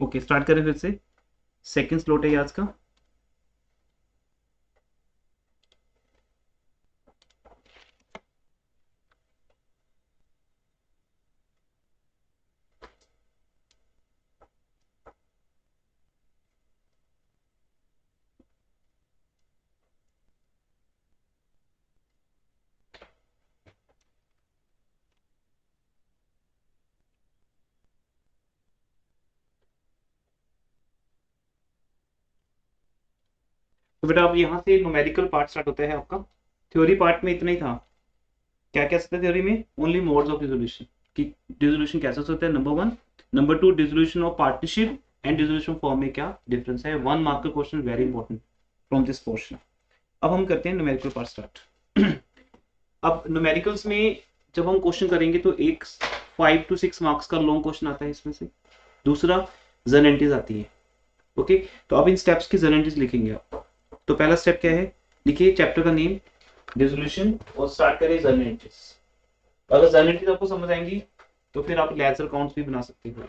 Okay, start करें फिर से। सेकंड स्लॉट है ये आज का। तो बेटा अब यहाँ से न्यूमेरिकल पार्ट स्टार्ट होता है आपका। थ्योरी पार्ट में इतना ही था। क्या क्या सकता है थ्योरी में? ओनली मोड्स ऑफ डिसोल्यूशन, कि डिसोल्यूशन कैसे होता है, number one. Number two, dissolution of partnership and dissolution form में क्या डिफरेंस है। 1 मार्क का question, very important from this portion. अब हम करते हैं न्यूमेरिकल पार्ट स्टार्ट। अब न्यूमेरिकल्स में जब हम क्वेश्चन करेंगे तो एक 5 to 6 मार्क्स का लॉन्ग क्वेश्चन आता है इसमें से। दूसरा जनरेटिव आती है। ओके, तो अब इन स्टेप्स की जनरेटिव लिखेंगे आप। तो पहला स्टेप क्या है, लिखिए चैप्टर का नेम डिसोल्यूशन और स्टार्ट करें जनरेटिव। अगर जनरेटिव आपको समझ आएंगी तो फिर आप लेजर काउंट्स भी बना सकते हो।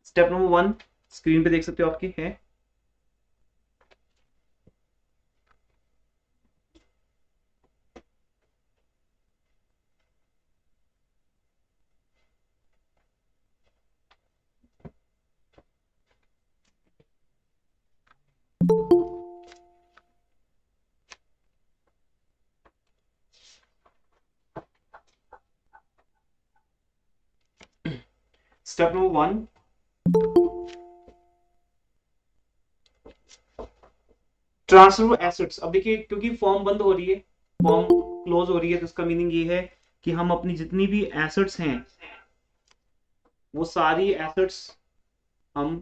स्टेप नंबर 1 स्क्रीन पे देख सकते हो आपके है। Step number 1, transfer assets. अब देखिए क्योंकि फॉर्म बंद हो रही है, फॉर्म क्लोज हो रही है, तो इसका मीनिंग ये है कि हम अपनी जितनी भी एसेट्स हैं वो सारी एसेट्स हम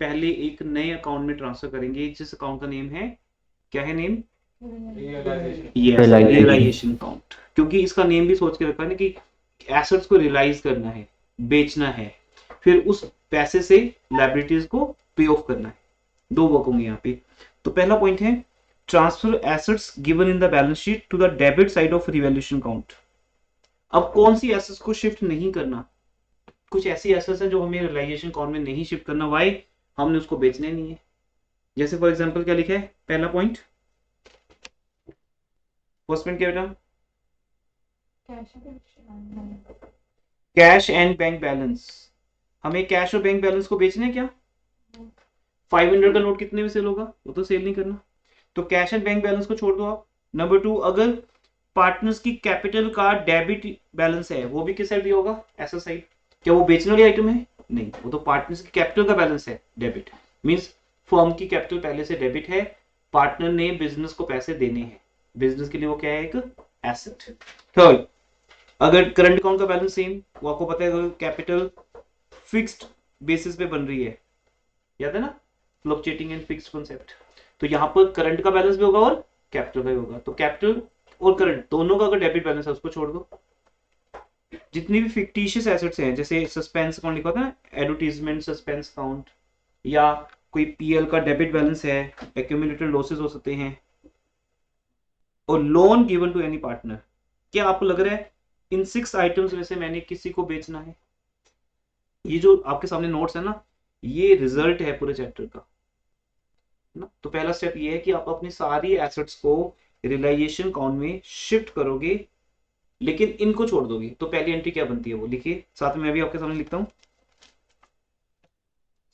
पहले एक नए अकाउंट में ट्रांसफर करेंगे, जिस अकाउंट का नेम है, क्या है नेम? Yes, realisation account. क्योंकि इसका नेम भी सोच के रखा है ना कि एसेट्स को रियलाइज करना है, बेचना है, फिर उस पैसे से लायबिलिटीज को पे ऑफ करना है। दो वर्क होंगे यहाँ पे। तो पहला पॉइंट है transfer assets given in the balance sheet to the debit side of revaluation account. अब कौन सी एसेट्स को शिफ्ट नहीं करना? कुछ ऐसी एसेट्स हैं जो हमें रियलाइजेशन अकाउंट में नहीं शिफ्ट करना। वाई? हमने उसको बेचने नहीं है। जैसे फॉर एग्जांपल क्या लिखा है पहला पॉइंट, फर्स्ट पॉइंट क्या बेटा? Cash and bank balance. हमें कैश और बैंक बैलेंस को बेचना है क्या? 500 का नोट कितने में सेल होगा? वो तो सेल नहीं करना। तो कैश एंड बैंक बैलेंस को छोड़ दो आप। नंबर टू, अगर पार्टनर्स की कैपिटल का डेबिट बैलेंस है वो भी किस साइड होगा? ऐसा साइड। क्या वो बेचने वाली आइटम है? नहीं, वो तो पार्टनर्स की कैपिटल का बैलेंस है, डेबिट। मींस फर्म की कैपिटल पहले से डेबिट है, पार्टनर ने बिजनेस को पैसे देने हैं, बिजनेस के लिए वो क्या है? एक एसेट। थर्ड, अगर करंट अकाउंट का बैलेंस सेम, वो आपको पता है अगर कैपिटल फिक्स्ड बेसिस पे बन रही है, याद है ना, फ्लक्चुएटिंग एंड फिक्स्ड कॉन्सेप्ट। तो यहाँ पर करंट का बैलेंस भी होगा और कैपिटल का भी होगा। तो कैपिटल और करंट दोनों का अगर डेबिट बैलेंस है उसको छोड़ दो। जितनी भी फिक्टिशियस एसेट्स हैं, जैसे सस्पेंस अकाउंट लिखा था ना, एडवर्टीजमेंट सस्पेंस अकाउंट, या कोई पीएल का डेबिट बैलेंस है, एक्यूमुलेटेड लॉसेस हो सकते हैं, और loan given to any partner. क्या आपको लग रहा है इन 6 आइटम्स में से मैंने किसी को बेचना है? ये जो आपके सामने नोट्स है ना, ये रिजल्ट है पूरे चैप्टर का ना। तो पहला स्टेप ये है कि आप अपनी सारी एसेट्स को रियलाइजेशन अकाउंट में शिफ्ट करोगे, लेकिन इनको छोड़ दोगे। तो पहली एंट्री क्या बनती है वो लिखिए, साथ में मैं भी आपके सामने लिखता हूं,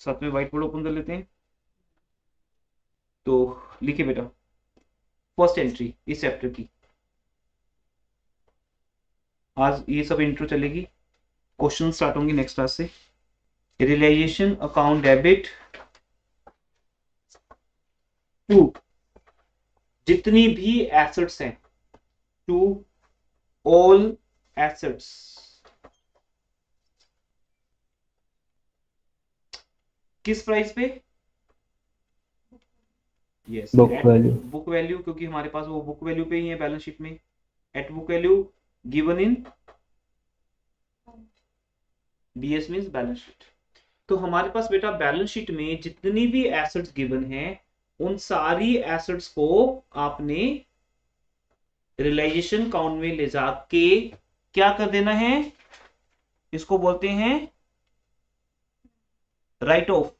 साथ में व्हाइट बोर्ड ओपन कर लेते हैं। तो लिखिए बेटा फर्स्ट एंट्री इस चैप्टर की। आज ये सब इंट्रो चलेगी, क्वेश्चन स्टार्ट होंगे नेक्स्ट क्लास से। रियलाइजेशन अकाउंट डेबिट टू जितनी भी एसेट्स हैं, टू ऑल एसेट्स। किस प्राइस पे? Yes, book at value. Book value, क्योंकि हमारे पास वो बुक वैल्यू पे ही है बैलेंस शीट में। At book value given in BS means balance sheet. तो हमारे पास बेटा बैलेंस शीट में जितनी भी एसेट्स गिवन है, उन सारी एसेट्स को आपने रियलाइजेशन काउंट में ले जाके क्या कर देना है, इसको बोलते हैं write off.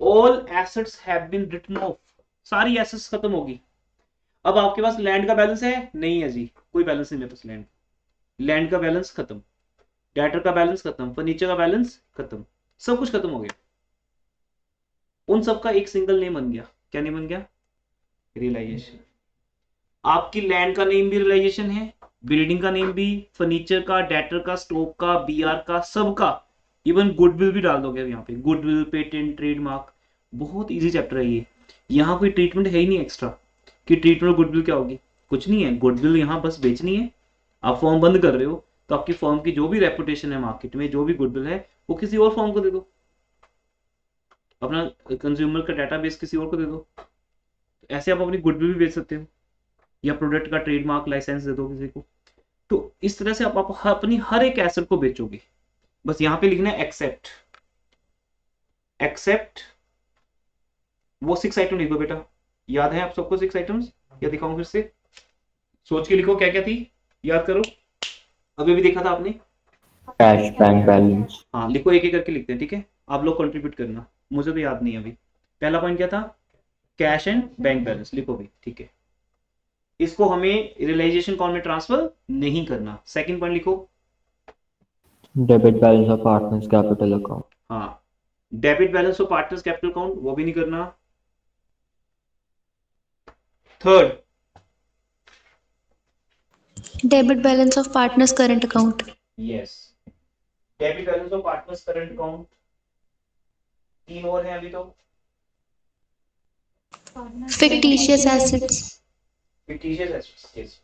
All assets have been written off, सारी एसेट्स खत्म होगी। अब आपके पास लैंड का बैलेंस है नहीं है जी, कोई बैलेंस नहीं मेरे पास लैंड, लैंड का बैलेंस खत्म, डेटर का बैलेंस खत्म, फर्नीचर का बैलेंस खत्म, सब कुछ खत्म हो गया। उन सब का एक सिंगल नेम बन गया, क्या नेम बन गया, रियलाइजेशन। आपकी लैंड का नेम भी रियलाइजेशन है, बिल्डिंग का नेम भी, फर्नीचर का, डेटर का, स्टॉक का, बीआर का, सबका, इवन गुडविल भी डाल दोगे यहाँ पे, गुडविल, पेटेंट, ट्रेडमार्क। बहुत इजी चैप्टर है ये, यहाँ कोई ट्रीटमेंट है ही नहीं एक्स्ट्रा कि ट्रीटमेंट गुडविल क्या होगी, कुछ नहीं है। गुडविल यहाँ बस बेचनी है, आप फॉर्म बंद कर रहे हो तो आपकी फॉर्म की जो भी रेपुटेशन है मार्केट में, जो भी गुडविल है, वो किसी और फॉर्म को दे दो, अपना कंज्यूमर का डाटाबेस किसी और को दे दो। ऐसे आप अपनी गुडविल भी बेच सकते हो, या प्रोडक्ट का ट्रेडमार्क लाइसेंस दे दो किसी को। तो इस तरह से आप अपनी हर एक एसेट को बेचोगे। बस यहां पे लिखना है एक्सेप्ट, एक्सेप्ट वो 6 आइटम लिखो बेटा, याद है आप सबको 6 आइटम्स, या दिखाऊं फिर से, सोच के लिखो क्या क्या थी, याद करो, अभी भी देखा था आपने। कैश बैंक बैलेंस, हाँ लिखो, एक एक करके लिखते हैं, ठीक है, आप लोग कंट्रीब्यूट करना, मुझे तो याद नहीं है अभी। पहला पॉइंट क्या था, कैश एंड बैंक बैलेंस, लिखो भी, ठीक है, इसको हमें रियलाइजेशन अकाउंट में ट्रांसफर नहीं करना। सेकंड पॉइंट लिखो, debit balance of partners capital account, हाँ debit balance of partners capital account, वो भी नहीं करना। Third, debit balance of partners current account, yes, debit balance of partners current account. 3 और हैं अभी तो, fictitious assets, fictitious assets, yes.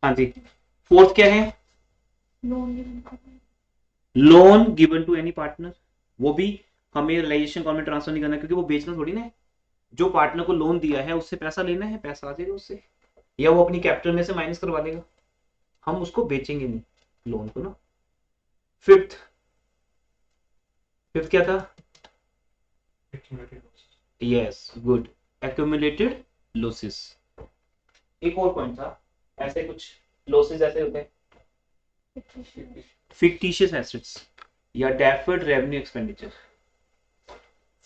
हाँ जी, फोर्थ क्या है, loan given to any partner, वो भी हमें रियलाइजेशन अकाउंट में ट्रांसफर नहीं करना, क्योंकि वो बेचना थोड़ी ना है, जो पार्टनर को लोन दिया है उससे पैसा लेना है, पैसा आ जाएगा उससे, या वो अपनी कैपिटल में से माइनस करवा लेगा, हम उसको बेचेंगे नहीं लोन को ना। फिफ्थ, फिफ्थ क्या था, यस गुड, एक्यूमुलेटेड लॉसेस। एक और पॉइंट था, ऐसे कुछ लॉसेस ऐसे होते हैं, फिक्टिशियस एसेट्स या deferred revenue expenditure.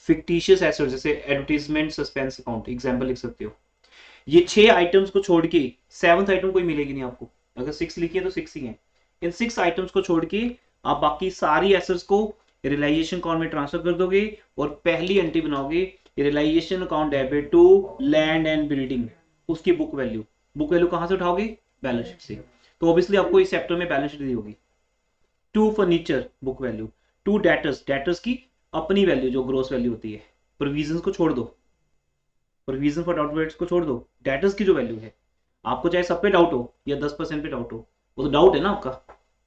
Fictitious assets जैसे एडवर्टाइजमेंट, सस्पेंस अकाउंट, एग्जांपल लिख सकते हो। ये 6 आइटम्स को छोड़ के 7th आइटम कोई मिलेगी नहीं आपको, अगर 6 लिखी है तो 6 ही है। इन 6 आइटम्स को छोड़ के आप बाकी सारी एसेट्स को रियलाइजेशन अकाउंट में ट्रांसफर कर दोगे, और पहली एंट्री बनाओगे realisation account debit to land and building, उसकी बुक वैल्यू। बुक वैल्यू कहां से उठाओगे, बैलेंस शीट से, तो ऑब्वियसली आपको इस चैप्टर में बैलेंस शीट दी होगी। To furniture book value, to debtors, debtors की अपनी वैल्यू जो ग्रोस वैल्यू होती है, प्रोविजंस को छोड़ दो, प्रोविजन फॉर डाउट रेट्स को छोड़ दो, डेटर्स की जो वैल्यू है, आपको चाहे सब पे डाउट हो या 10% पे डाउट हो, वो तो डाउट है ना आपका,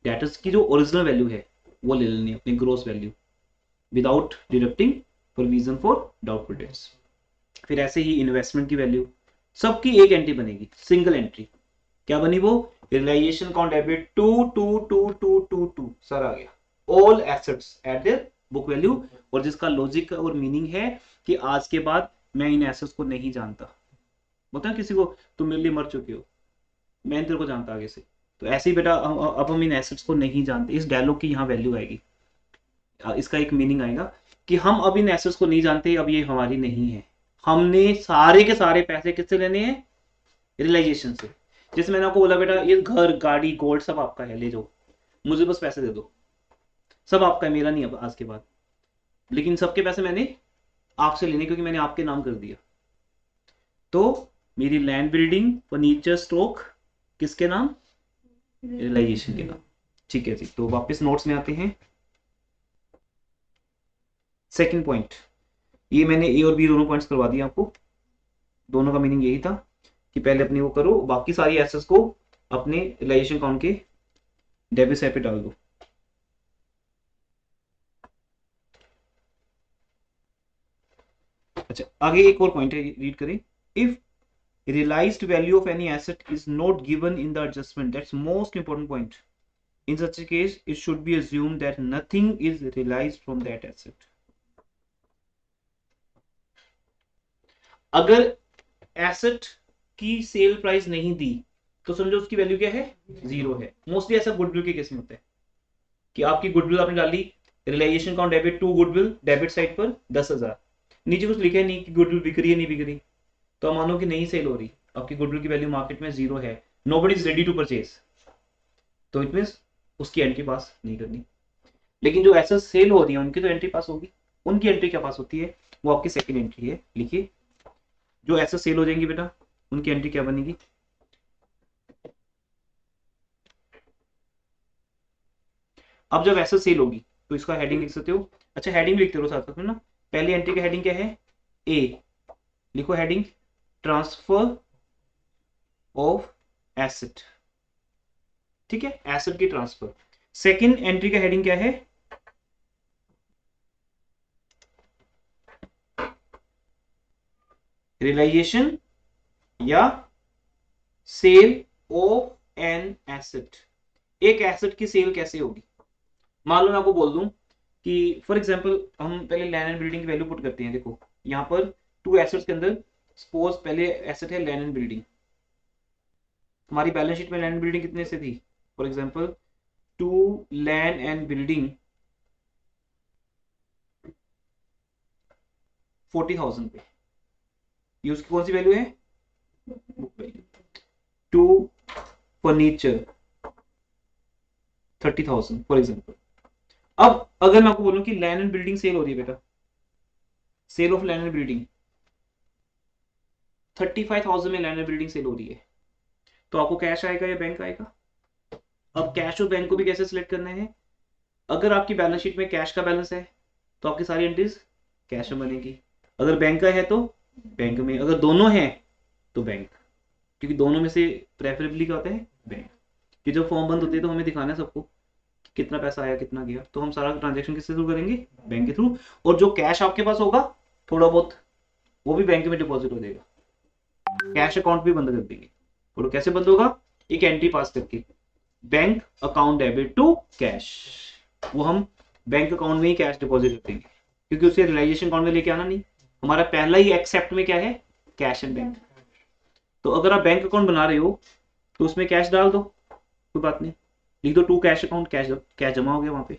डेटर्स की जो ओरिजिनल वैल्यू है वो ले लेनी है, अपनी gross value, without deducting provision for doubtful debts. फिर ऐसे ही इन्वेस्टमेंट की वैल्यू, सबकी एक एंट्री बनेगी, सिंगल एंट्री, क्या बनी वो, realisation account debit to to to to to to, sir आ गया, all assets at their book value, और जिसका लॉजिक और मीनिंग है कि आज के बाद मैं इन एसेट्स को नहीं जानता, बोलता है किसी को तुम मेरे लिए मर चुके हो, मैं तेरे को जानता आगे से, तो ऐसे ही बेटा अब हम इन एसेट्स को नहीं जानते, इस डायलॉग की यहाँ वैल्यू आएगी, इसका एक मीनिंग आएगा कि हम अब इन एसेट्स को नहीं जानते, अब ये हमारी नहीं है, हमने सारे के सारे पैसे किससे लेने हैं, रियलाइजेशन से। जैसे मैंने आपको बोला बेटा ये घर, गाड़ी, गोल्ड सब आपका है, ले जाओ, मुझे बस पैसे दे दो, सब आपका है, मेरा नहीं अब आज के बाद, लेकिन सबके पैसे मैंने आपसे लेने क्योंकि मैंने आपके नाम कर दिया, तो मेरी लैंड, बिल्डिंग, फर्नीचर, स्टॉक किसके नाम, रियलाइजेशन के नाम। ठीक है जी, तो वापस नोट्स में आते हैं। सेकंड पॉइंट, ये मैंने ए और बी दोनों पॉइंट्स करवा दिए आपको, दोनों का मीनिंग यही था कि पहले अपनी वो करो, बाकी सारी एसेट्स को अपने रियलाइजेशन अकाउंट के डेबिट साइड पे डाल दो। अच्छा आगे एक और पॉइंट है, रीड करें। If realized value of any asset is not given in the adjustment, that's most important point. In such a case it should be assumed that nothing is realized from that asset. अगर asset की sale price नहीं दी तो समझो उसकी value क्या है, zero है। Mostly ऐसा गुडविल के केस में होता है कि आपकी गुडविल आपने डाली, realisation count debit to goodwill, debit side पर 10,000, नीचे कुछ लिखा है नहीं कि गुडविल बिक रही है नहीं बिक रही, तो मानो कि नहीं सेल हो रही, आपकी गुडविल की वैल्यू मार्केट में जीरो है, nobody is ready to purchase, तो इट मींस उसकी एंट्री पास नहीं करनी। लेकिन जो एसेट सेल हो रही है उनकी तो एंट्री पास होगी। उनकी एंट्री क्या पास होती है, वो आपकी सेकंड एंट्री है। लिखिए जो एसेट सेल हो जाएंगी बेटा उनकी एंट्री क्या बनेगी, अब जब एसेट सेल होगी तो इसका हेडिंग लिख सकते हो। अच्छा हेडिंग लिखते रहो साथ साथ में ना। पहली एंट्री का हेडिंग क्या है, ए, लिखो हेडिंग ट्रांसफर ऑफ एसेट, ठीक है, एसेट की ट्रांसफर। सेकंड एंट्री का हेडिंग क्या है, रियलाइजेशन या सेल ऑफ एन एसेट। एक एसेट की सेल कैसे होगी, मान लो मैं आपको बोल दूं कि फॉर एग्जांपल हम पहले लैंड एंड बिल्डिंग की वैल्यू पुट करते हैं। देखो यहाँ पर टू एसेट्स के अंदर सपोज पहले एसेट है लैंड एंड बिल्डिंग, हमारी बैलेंस शीट में लैंड एंड बिल्डिंग कितने से थी, for example to land and building 40,000 पे, ये उसकी कौन सी वैल्यू है, book value. To furniture 30,000 for example. अब अगर मैं आपको बोलूं कि लैंड एंड बिल्डिंग सेल हो रही है बेटा, sale of land and building 35,000 में लैंड एंड बिल्डिंग सेल हो रही है, तो आपको कैश आएगा या बैंक आएगा। अब कैश और बैंक को भी कैसे सिलेक्ट करना है, अगर आपकी बैलेंस शीट में कैश का बैलेंस है तो आपकी सारी एंट्रीज कैश में बनेगी, अगर बैंक का है तो बैंक में, अगर दोनों हैं तो बैंक, क्योंकि दोनों में से प्रेफरेबली क्या होता है बैंक, कि जब फॉर्म बंद होते हैं तो हमें दिखाना है सबको कि कितना पैसा आया कितना गया, तो हम सारा ट्रांजेक्शन किसके थ्रू करेंगे, बैंक के थ्रू। और जो कैश आपके पास होगा थोड़ा बहुत वो भी बैंक में डिपॉजिट हो जाएगा, कैश अकाउंट भी बंद कर देंगे। और कैसे बंद होगा, एक एंट्री पास करके, bank account debit to cash, वो हम बैंक अकाउंट में ही कैश डिपॉजिट कर देंगे, क्योंकि उसे रियलाइजेशन अकाउंट में लेके आना नहीं, हमारा पहला ही एक्सेप्ट में क्या है, कैश एंड बैंक। तो अगर आप बैंक अकाउंट बना रहे हो तो उसमें कैश डाल दो, कोई बात नहीं, लिख दो टू कैश अकाउंट, कैश जमा हो गया वहां पे।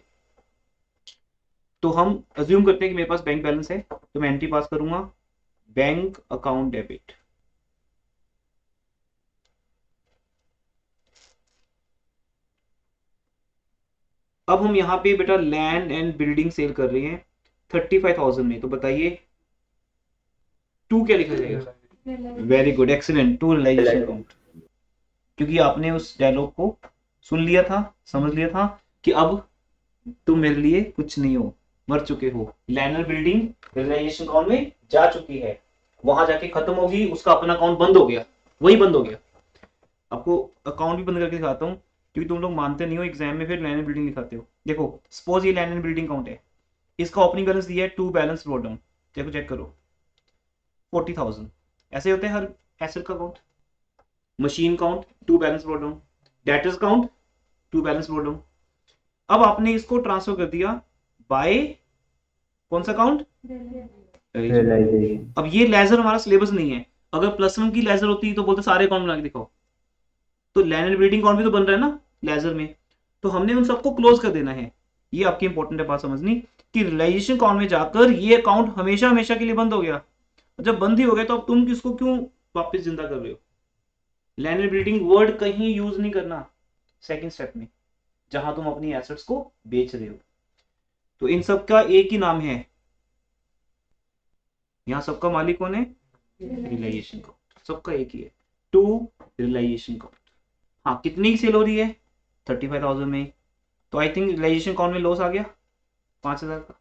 तो हम अज्यूम करते हैं कि मेरे पास बैंक बैलेंस है, तो मैं एंट्री पास करूंगा बैंक अकाउंट डेबिट। अब हम यहाँ पे बेटा लैंड एंड बिल्डिंग सेल कर रहे हैं 35,000 में, तो बताइए टू क्या लिखा जाएगा, very good excellent, to realisation account, क्योंकि आपने उस डायलॉग को सुन लिया था, समझ लिया था कि अब तुम मेरे लिए कुछ नहीं हो, मर चुके हो, land and building realisation account में जा चुकी है, वहां जाके खत्म होगी, उसका अपना अकाउंट बंद हो गया, वही बंद हो गया। आपको अकाउंट भी बंद करके दिखाता हूँ, क्योंकि तुम लोग मानते नहीं हो, एग्जाम में फिर लैंड एंड बिल्डिंग दिखाते हो। देखो सपोज ये लैंड एंड बिल्डिंग अकाउंट है, इसका ओपनिंग बैलेंस दिया है, टू बैलेंस ब्रॉट डाउन, देखो चेक करो 40,000, ऐसे होते हैं हर एसेट का account. Machine count to balance brought down, debtors count to balance brought down. अब आपने इसको ट्रांसफर कर दिया बाय कौन सा अकाउंट, रियलाइजेशन। अब ये लेजर हमारा सिलेबस नहीं है, अगर प्लस वन की लेजर होती तो बोलते सारे अकाउंट बना के दिखाओ, तो लैंड एंड बिल्डिंग अकाउंट भी तो बन रहा है ना लेजर में, तो हमने उन सबको क्लोज कर देना है। ये आपकी इंपॉर्टेंट है बात समझनी, कि रियलाइजेशन अकाउंट में जाकर ये अकाउंट हमेशा हमेशा के लिए बंद हो गया, जब बंद ही हो गया तो अब तुम किसको क्यों वापस जिंदा कर रहे हो। लैंड एंड बिल्डिंग वर्ड कहीं यूज नहीं करना सेकंड स्टेप में, जहां तुम अपनी एसेट्स को बेच रहे हो। तो इन सब का एक ही नाम है, यहाँ सबका मालिक कौन है, रियलाइजेशन अकाउंट, सबका एक ही है, टू रियलाइजेशन अकाउंट। हाँ कितनी की सेल हो रही है, 35,000 में, तो आई थिंक रियलाइजेशन अकाउंट में लॉस आ गया 5,000 का।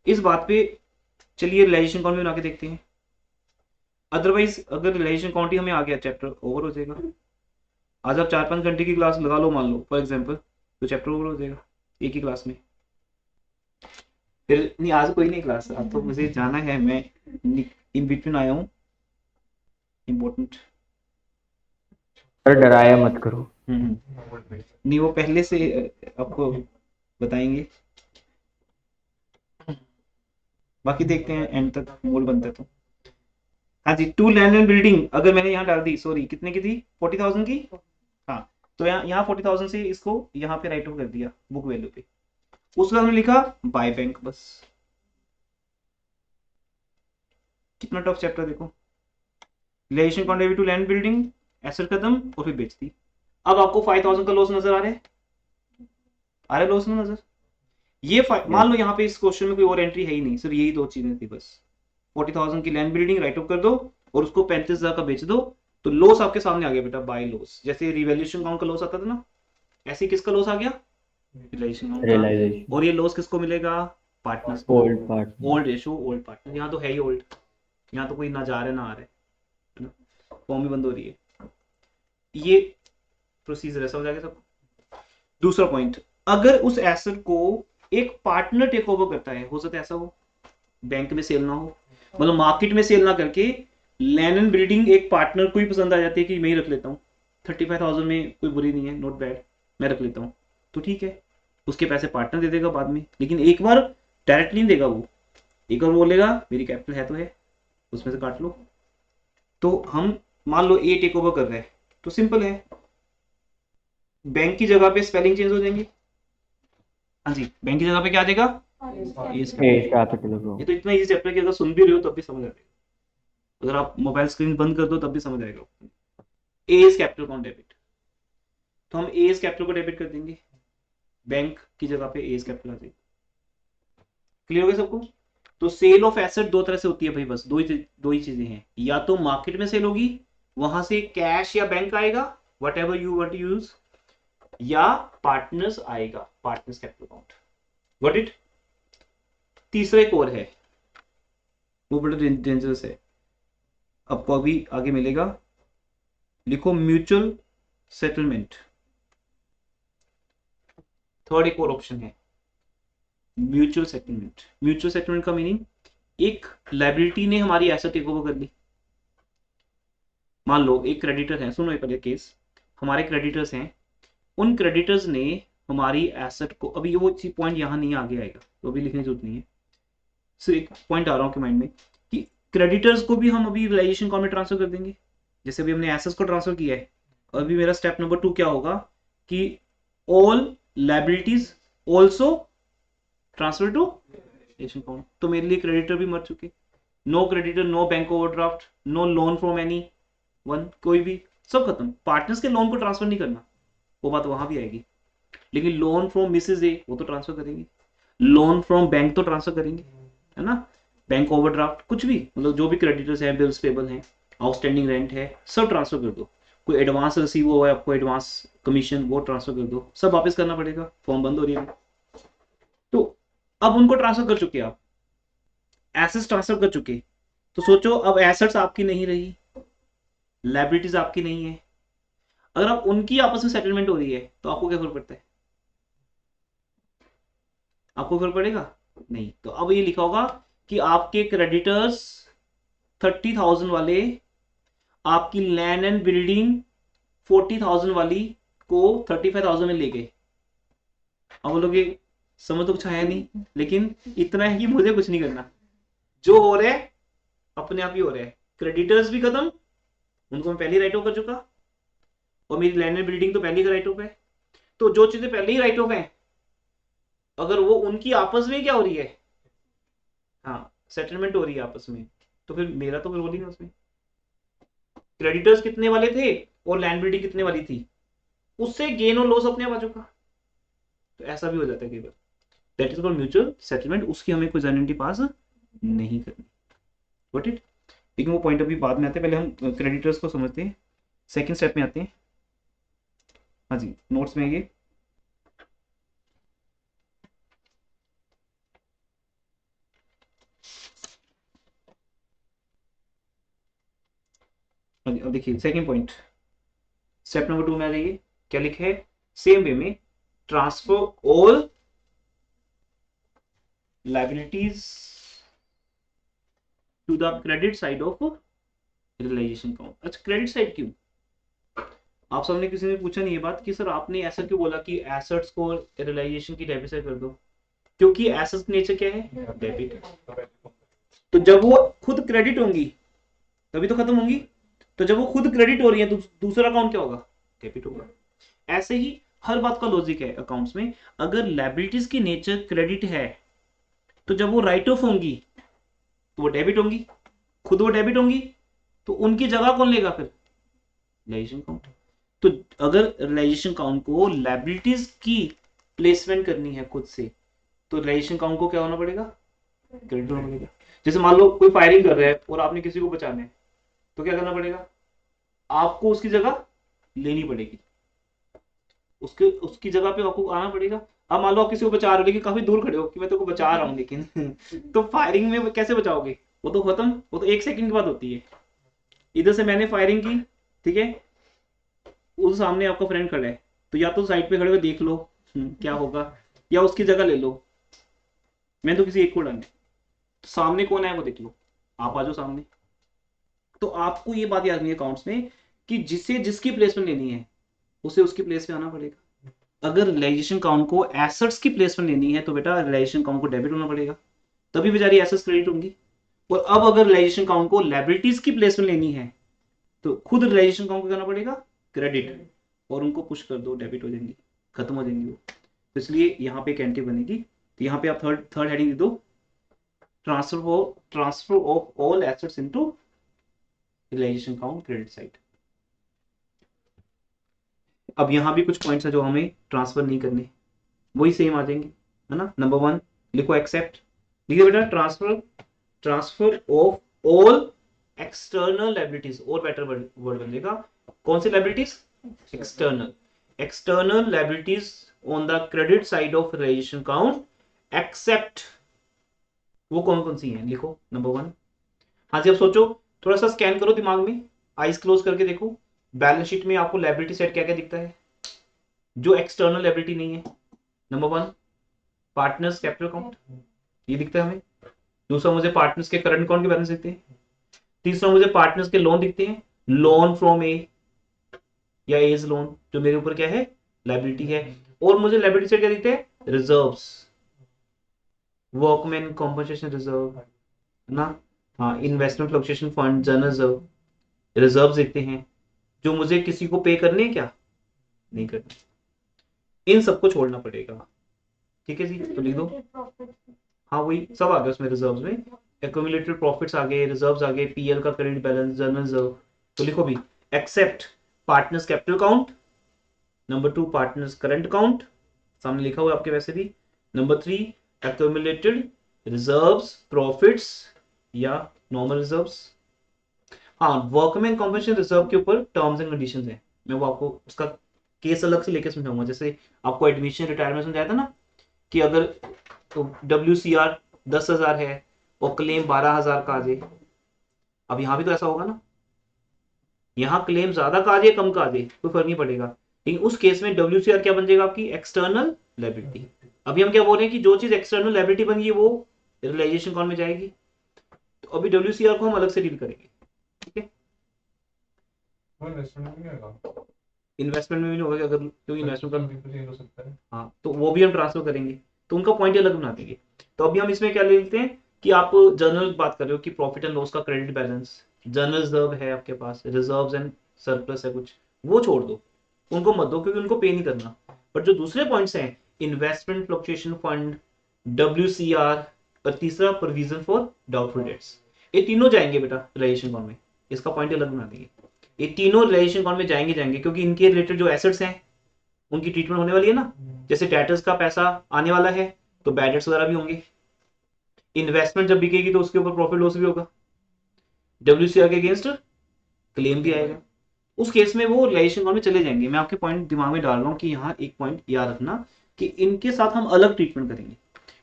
इस बात पे चलिए रियलाइजेशन अकाउंट में बना के देखते हैं, अदरवाइज अगर रियलाइजेशन अकाउंट ही हमें आ गया चैप्टर ओवर हो जाएगा। आज आप 4-5 घंटे की क्लास लगा लो मान लो फॉर एग्जांपल, तो चैप्टर ओवर हो जाएगा एक ही क्लास में। फिर नहीं, आज कोई नहीं क्लास, अब तो मुझे जाना है, मैं इन बिटवीन आया हूँ, इम्पोर्टेंट। सर डराया मत करो। नहीं, वो पहले से आपको बताएंगे, बाकी देखते हैं एंड तक मूड बनता है तो। हाँ जी, टू लैंड एंड बिल्डिंग अगर मैंने यहाँ डाल दी, सॉरी कितने की थी, 40,000 की। हाँ, तो यहाँ 40,000 से इसको यहाँ पे राइट ऑफ कर दिया बुक वैल्यू पे। उसके बाद हमने लिखा बाय बैंक, बस। कितना टफ चैप्टर देखो, realisation contribute to land building, asset खत्म और फिर बेच दी। अब आपको 5,000 का लॉस नजर आ रहा है, आ रहा है लॉस ना नजर? ये मान लो यहाँ पे इस क्वेश्चन में कोई और एंट्री है ही नहीं, सिर्फ यही दो चीजें थी बस। 40,000 की लैंड बिल्डिंग राइट ऑफ कर दो और उसको 35,000 का बेच दो, तो लॉस आपके सामने आ गया बेटा, बाय लॉस। जैसे रिवैल्यूएशन काउंट का लॉस आता था ना, ऐसे किसका लॉस आ गया, रिवैल्यूएशन काउंट का। रियलाइजेशन। और ये लॉस किसको मिलेगा, पार्टनर्स को। Old part. Old ratio, old partner, यहाँ तो है ही ओल्ड, यहाँ तो कोई ना जा रहा है ना आ रहा है ना, फॉर्म भी बंद हो रही है। ये प्रोसीजर है, समझ आ गया सबको? दूसरा पॉइंट, अगर उस एसेट को एक पार्टनर टेक ओवर करता है, हो सकता है ऐसा हो बैंक में सेल ना हो, मतलब मार्केट में सेल ना करके लैंड एंड बिल्डिंग एक पार्टनर को ही पसंद आ जाती है कि मैं ही रख लेता हूँ, 35,000 में कोई बुरी नहीं है, नॉट बैड, मैं रख लेता हूँ, तो ठीक है, उसके पैसे पार्टनर दे देगा बाद में, लेकिन एक बार डायरेक्टली नहीं देगा वो, एक बार बोलेगा मेरी कैपिटल है तो है, उसमें से काट लो। तो हम मान लो ए टेक ओवर कर रहे हैं, तो सिंपल है, बैंक की जगह पे स्पेलिंग चेंज हो जाएंगे। हाँ जी, बैंक की जगह पे क्या आ जाएगा, कैपिटल। ये तो इतना इजी चैप्टर कि अगर सुन भी रहे हो तब भी समझ आ जाएगा, अगर आप मोबाइल स्क्रीन बंद कर दो तब भी समझ आएगा। ए इज कैपिटल कौन डेबिट, तो हम ए इज कैपिटल को डेबिट कर देंगे, बैंक की जगह पे ए इज कैपिटल आ जाएगी। क्लियर हो गया सबको? तो सेल ऑफ एसेट दो तरह से होती है भाई, बस दो ही चीजें हैं, या तो मार्केट में सेल होगी, वहां से कैश या बैंक आएगा, whatever you want to use, या पार्टनर्स आएगा, partners capital account, got it? तीसरा एक और है, वो बड़ा डेंजरस है, आपको अभी आगे मिलेगा, लिखो म्यूचुअल सेटलमेंट। थर्ड एक और ऑप्शन है, म्यूचुअल सेटलमेंट। म्यूचुअल सेटलमेंट का मीनिंग, एक लाइबिलिटी ने हमारी एसेट टेक ओवर कर ली। मान लो एक क्रेडिटर है, सुनो पहले केस, हमारे क्रेडिटर्स हैं, उन क्रेडिटर्स ने हमारी एसेट को, अभी वो पॉइंट यहां नहीं आगे आएगा तो अभी लिखने की जरूरत नहीं है, सिर्फ एक पॉइंट आ रहा हूं कि माइंड में, कि क्रेडिटर्स को भी हम अभी रिलाइजेशन अकाउंट में ट्रांसफर कर देंगे, जैसे अभी हमने एसेट्स को ट्रांसफर किया है। अभी मेरा स्टेप नंबर 2 क्या होगा, कि all liabilities also transfer to realisation account, तो मेरे लिए क्रेडिटर भी मर चुके, no creditor, no bank overdraft, no loan from any one, कोई भी, सब खत्म। पार्टनर्स के लोन को ट्रांसफर नहीं करना, वो बात वहां भी आएगी, लेकिन लोन फ्रॉम मिसेज ए वो तो ट्रांसफर करेंगे, लोन फ्रॉम बैंक तो ट्रांसफर करेंगे, है ना, बैंक ओवरड्राफ्ट कुछ भी, मतलब जो भी क्रेडिटर्स हैं, बिल्स पेबल हैं, आउटस्टैंडिंग रेंट है, सब ट्रांसफर कर दो, कोई एडवांस रिसीव हुआ है आपको, एडवांस कमीशन, वो ट्रांसफर कर दो, सब वापस करना पड़ेगा, फॉर्म बंद हो रही है। तो अब उनको ट्रांसफर कर चुके आप, एसेट्स ट्रांसफर कर चुके, तो सोचो अब एसेट्स आपकी नहीं रही, लाइबिलिटीज आपकी नहीं है, अगर आप उनकी आपस में सेटलमेंट हो रही है तो आपको क्या फर्क पड़ता है, आपको फर्क पड़ेगा नहीं। तो अब ये लिखा होगा कि आपके क्रेडिटर्स 30,000 वाले आपकी लैंड एंड बिल्डिंग 40,000 वाली को 35,000 में ले गए। अब बोलोगे समझ तो कुछ आया नहीं, लेकिन इतना है कि मुझे कुछ नहीं करना, जो हो रहा है अपने आप ही हो रहा है, क्रेडिटर्स भी खत्म, उनको मैं पहले राइट ऑफ कर चुका, और मेरी लैंड एंड बिल्डिंग तो पहले ही राइट ऑफ है, तो जो चीजें पहले ही राइट ऑफ है, अगर वो उनकी आपस में क्या हो रही है, हाँ सेटलमेंट हो रही है आपस में, तो फिर मेरा तो रोल ही नहीं उसमें। क्रेडिटर्स कितने वाले थे और लैंड बिल्डिंग कितने वाली थी, उससे गेन और लॉस अपने आप आ चुका, तो ऐसा भी हो जाता है कई बार, that is called mutual settlement, उसकी हमें कोई गारंटी पास नहीं करनी, गॉट इट? लेकिन वो पॉइंट अभी बाद में आते हैं, पहले हम क्रेडिटर्स को समझते हैं, सेकंड स्टेप में आते हैं। हाँ जी, नोट्स में ये अब देखिए सेकंड पॉइंट, स्टेप नंबर 2 में आ जाइए, क्या लिखे है, सेम वे में transfer all liabilities to the credit side of realisation account. अच्छा क्रेडिट साइड क्यों? आप सबने किसी ने पूछा नहीं ये बात कि सर आपने ऐसा क्यों बोला कि एसेट्स को रियलाइजेशन की डेबिट साइड कर दो? क्योंकि एसेट्स का नेचर क्या है? डेबिट। तो जब वो खुद क्रेडिट होंगी तभी तो खत्म होंगी। तो जब वो खुद क्रेडिट हो रही है तो दूसरा अकाउंट क्या होगा? डेबिट होगा। ऐसे ही हर बात का लॉजिक है अकाउंट्स में। अगर लायबिलिटीज की नेचर क्रेडिट है तो जब वो राइट ऑफ होंगी तो वो डेबिट होंगी, खुद वो डेबिट होंगी, तो उनकी जगह कौन लेगा फिर? Realisation account. तो अगर रियलाइजेशन अकाउंट को लायबिलिटीज की प्लेसमेंट करनी है खुद से तो रियलाइजेशन अकाउंट को क्या होना पड़ेगा? क्रेडिट होना पड़ेगा। जैसे मान लो कोई फायरिंग कर रहा है और आपने किसी को बचाना है तो क्या करना पड़ेगा? आपको उसकी जगह लेनी पड़ेगी, उसकी जगह पे आपको आना पड़ेगा। अब मान लो आप किसी को बचा रहे हो लेकिन काफी दूर खड़े हो कि मैं तेरे को बचा रहा हूँ लेकिन तो फायरिंग में कैसे बचाओगे? वो तो खत्म, वो तो 1 सेकंड की बात होती है। इधर से मैंने फायरिंग की, ठीक है, उस सामने आपका फ्रेंड खड़ा है तो या तो साइड पे खड़े हुए देख लो क्या होगा, या उसकी जगह ले लो। मैं तो किसी एक को डालने, तो सामने कौन है वो देख लो, आप आ जाओ सामने। तो आपको ये बात याद नहीं है अकाउंट्स में कि जिसे जिसकी प्लेसमेंट लेनी है उसे उसकी प्लेस पे आना पड़ेगा। अगर रियलाइजेशन अकाउंट को एसेट्स की प्लेसमेंट लेनी है तो बेटा रियलाइजेशन अकाउंट को डेबिट होना पड़ेगा, तभी बेचारी एसेट्स क्रेडिट होंगी। और अब अगर रियलाइजेशन अकाउंट को लायबिलिटीज की प्लेसमेंट लेनी है तो खुद रियलाइजेशन अकाउंट को करना पड़ेगा क्रेडिट, और उनको पुश कर दो, डेबिट हो जाएंगी, खत्म हो जाएंगी वो। तो इसलिए यहाँ पे एक एंट्री बनेगी। तो यहाँ पे आप थर्ड हेडिंग दे दो, transfer of all assets into realisation account credit side. अब यहाँ भी कुछ पॉइंट्स है जो हमें ट्रांसफर नहीं करने, वही सेम आ जाएंगे, है ना। नंबर 1 लिखो एक्सेप्ट, लिखिए बेटा transfer of all external liabilities, और बेटर वर्ड बनेगा। कौन सी liabilities? External liabilities on the credit side of realisation account except. वो कौन कौन सी हैं लिखो। नंबर 1, हाँ जी अब सोचो, थोड़ा सा स्कैन करो दिमाग में, आईज क्लोज करके देखो बैलेंस शीट में आपको लायबिलिटी सेट क्या क्या दिखता है जो एक्सटर्नल लायबिलिटी नहीं है। नंबर 1 पार्टनर्स कैपिटल अकाउंट, ये दिखता है हमें। दूसरा मुझे पार्टनर्स के करंट अकाउंट के बैलेंस दिखते हैं। तीसरा मुझे पार्टनर्स के लोन दिखते हैं, लोन फ्रॉम ए या एज लोन, जो मेरे ऊपर क्या है? लायबिलिटी है। और मुझे लायबिलिटी सेट क्या दिखते हैं? रिजर्व्स, वर्कमैन कॉम्पनसेशन रिजर्व, है ना, हाँ, investment fluctuation fund, general reserve, reserves दिखते हैं जो मुझे किसी को पे करने क्या नहीं करने। इन सबको छोड़ना पड़ेगा, ठीक है जी। तो लिख दो, हाँ वही सब आ गया उसमें, रिजर्व्स में एक्यूमुलेटेड प्रॉफिट्स आ गए, रिजर्व्स आ गए, पीएल का क्रेडिट बैलेंस, जनरल रिजर्व। तो लिखो भी except partners capital account, number 2 partners current account, सामने लिखा हुआ है आपके वैसे भी। नंबर 3 एक्यूमुलेटेड रिजर्व्स, प्रॉफिट्स या नॉर्मल रिजर्व्स। हाँ, वर्कमैन कॉम्पनसेशन रिजर्व के ऊपर टर्म्स एंड कंडीशंस है, मैं वो आपको उसका केस अलग से लेके समझाऊंगा। जैसे आपको एडमिशन रिटायरमेंट समझाया था ना कि अगर तो WCR 10,000 है और क्लेम 12,000 का आ जाए, अब यहाँ भी तो ऐसा होगा ना, यहाँ क्लेम ज्यादा का आ जाए कम का आ जाए कोई फर्क नहीं पड़ेगा, लेकिन उस केस में WCR क्या बन जाएगा? आपकी एक्सटर्नल लायबिलिटी। अभी हम क्या बोल रहे हैं कि जो चीज एक्सटर्नल लायबिलिटी बन गई वो रियलाइजेशन अकाउंट में जाएगी, तो अभी WCR को हम अलग से डील करेंगे, ठीक है। इन्वेस्टमेंट में भी नहीं होगा अगर, क्योंकि इन्वेस्टमेंट हो सकता है, हाँ, तो वो भी हम ट्रांसफर करेंगे, तो उनका पॉइंट अलग बना देंगे। तो अभी हम इसमें क्या ले लेते हैं कि आप जर्नल बात कर रहे हो कि प्रॉफिट एंड लॉस का क्रेडिट बैलेंस, जनरल रिजर्व है आपके पास, रिजर्व्स एंड सरप्लस है कुछ, वो छोड़ दो, उनको मत दो क्योंकि उनको पे नहीं करना। बट जो दूसरे पॉइंट्स हैं, इन्वेस्टमेंट फ्लक्चुएशन फंड, WCR और तीसरा प्रोविजन फॉर डाउटफुल डेट्स, ये तीनों जाएंगे बेटा रियलाइजेशन अकाउंट में, इसका पॉइंट अलग बना देंगे। ये तीनों रियलाइजेशन अकाउंट में जाएंगे क्योंकि इनके रिलेटेड जो एसेट्स हैं उनकी ट्रीटमेंट होने वाली है ना। जैसे डेटर्स का पैसा आने वाला है तो बैड डेट्स वगैरह भी होंगे, इन्वेस्टमेंट जब बिकेगी तो उसके ऊपर प्रॉफिट लॉस भी होगा, WCR के अगेंस्ट क्लेम भी आएगा, उस केस में वो रियलाइजेशन अकाउंट में चले जाएंगे। मैं आपके पॉइंट दिमाग में डाल रहा हूँ कि यहाँ एक पॉइंट याद रखना कि इनके साथ हम अलग ट्रीटमेंट करेंगे,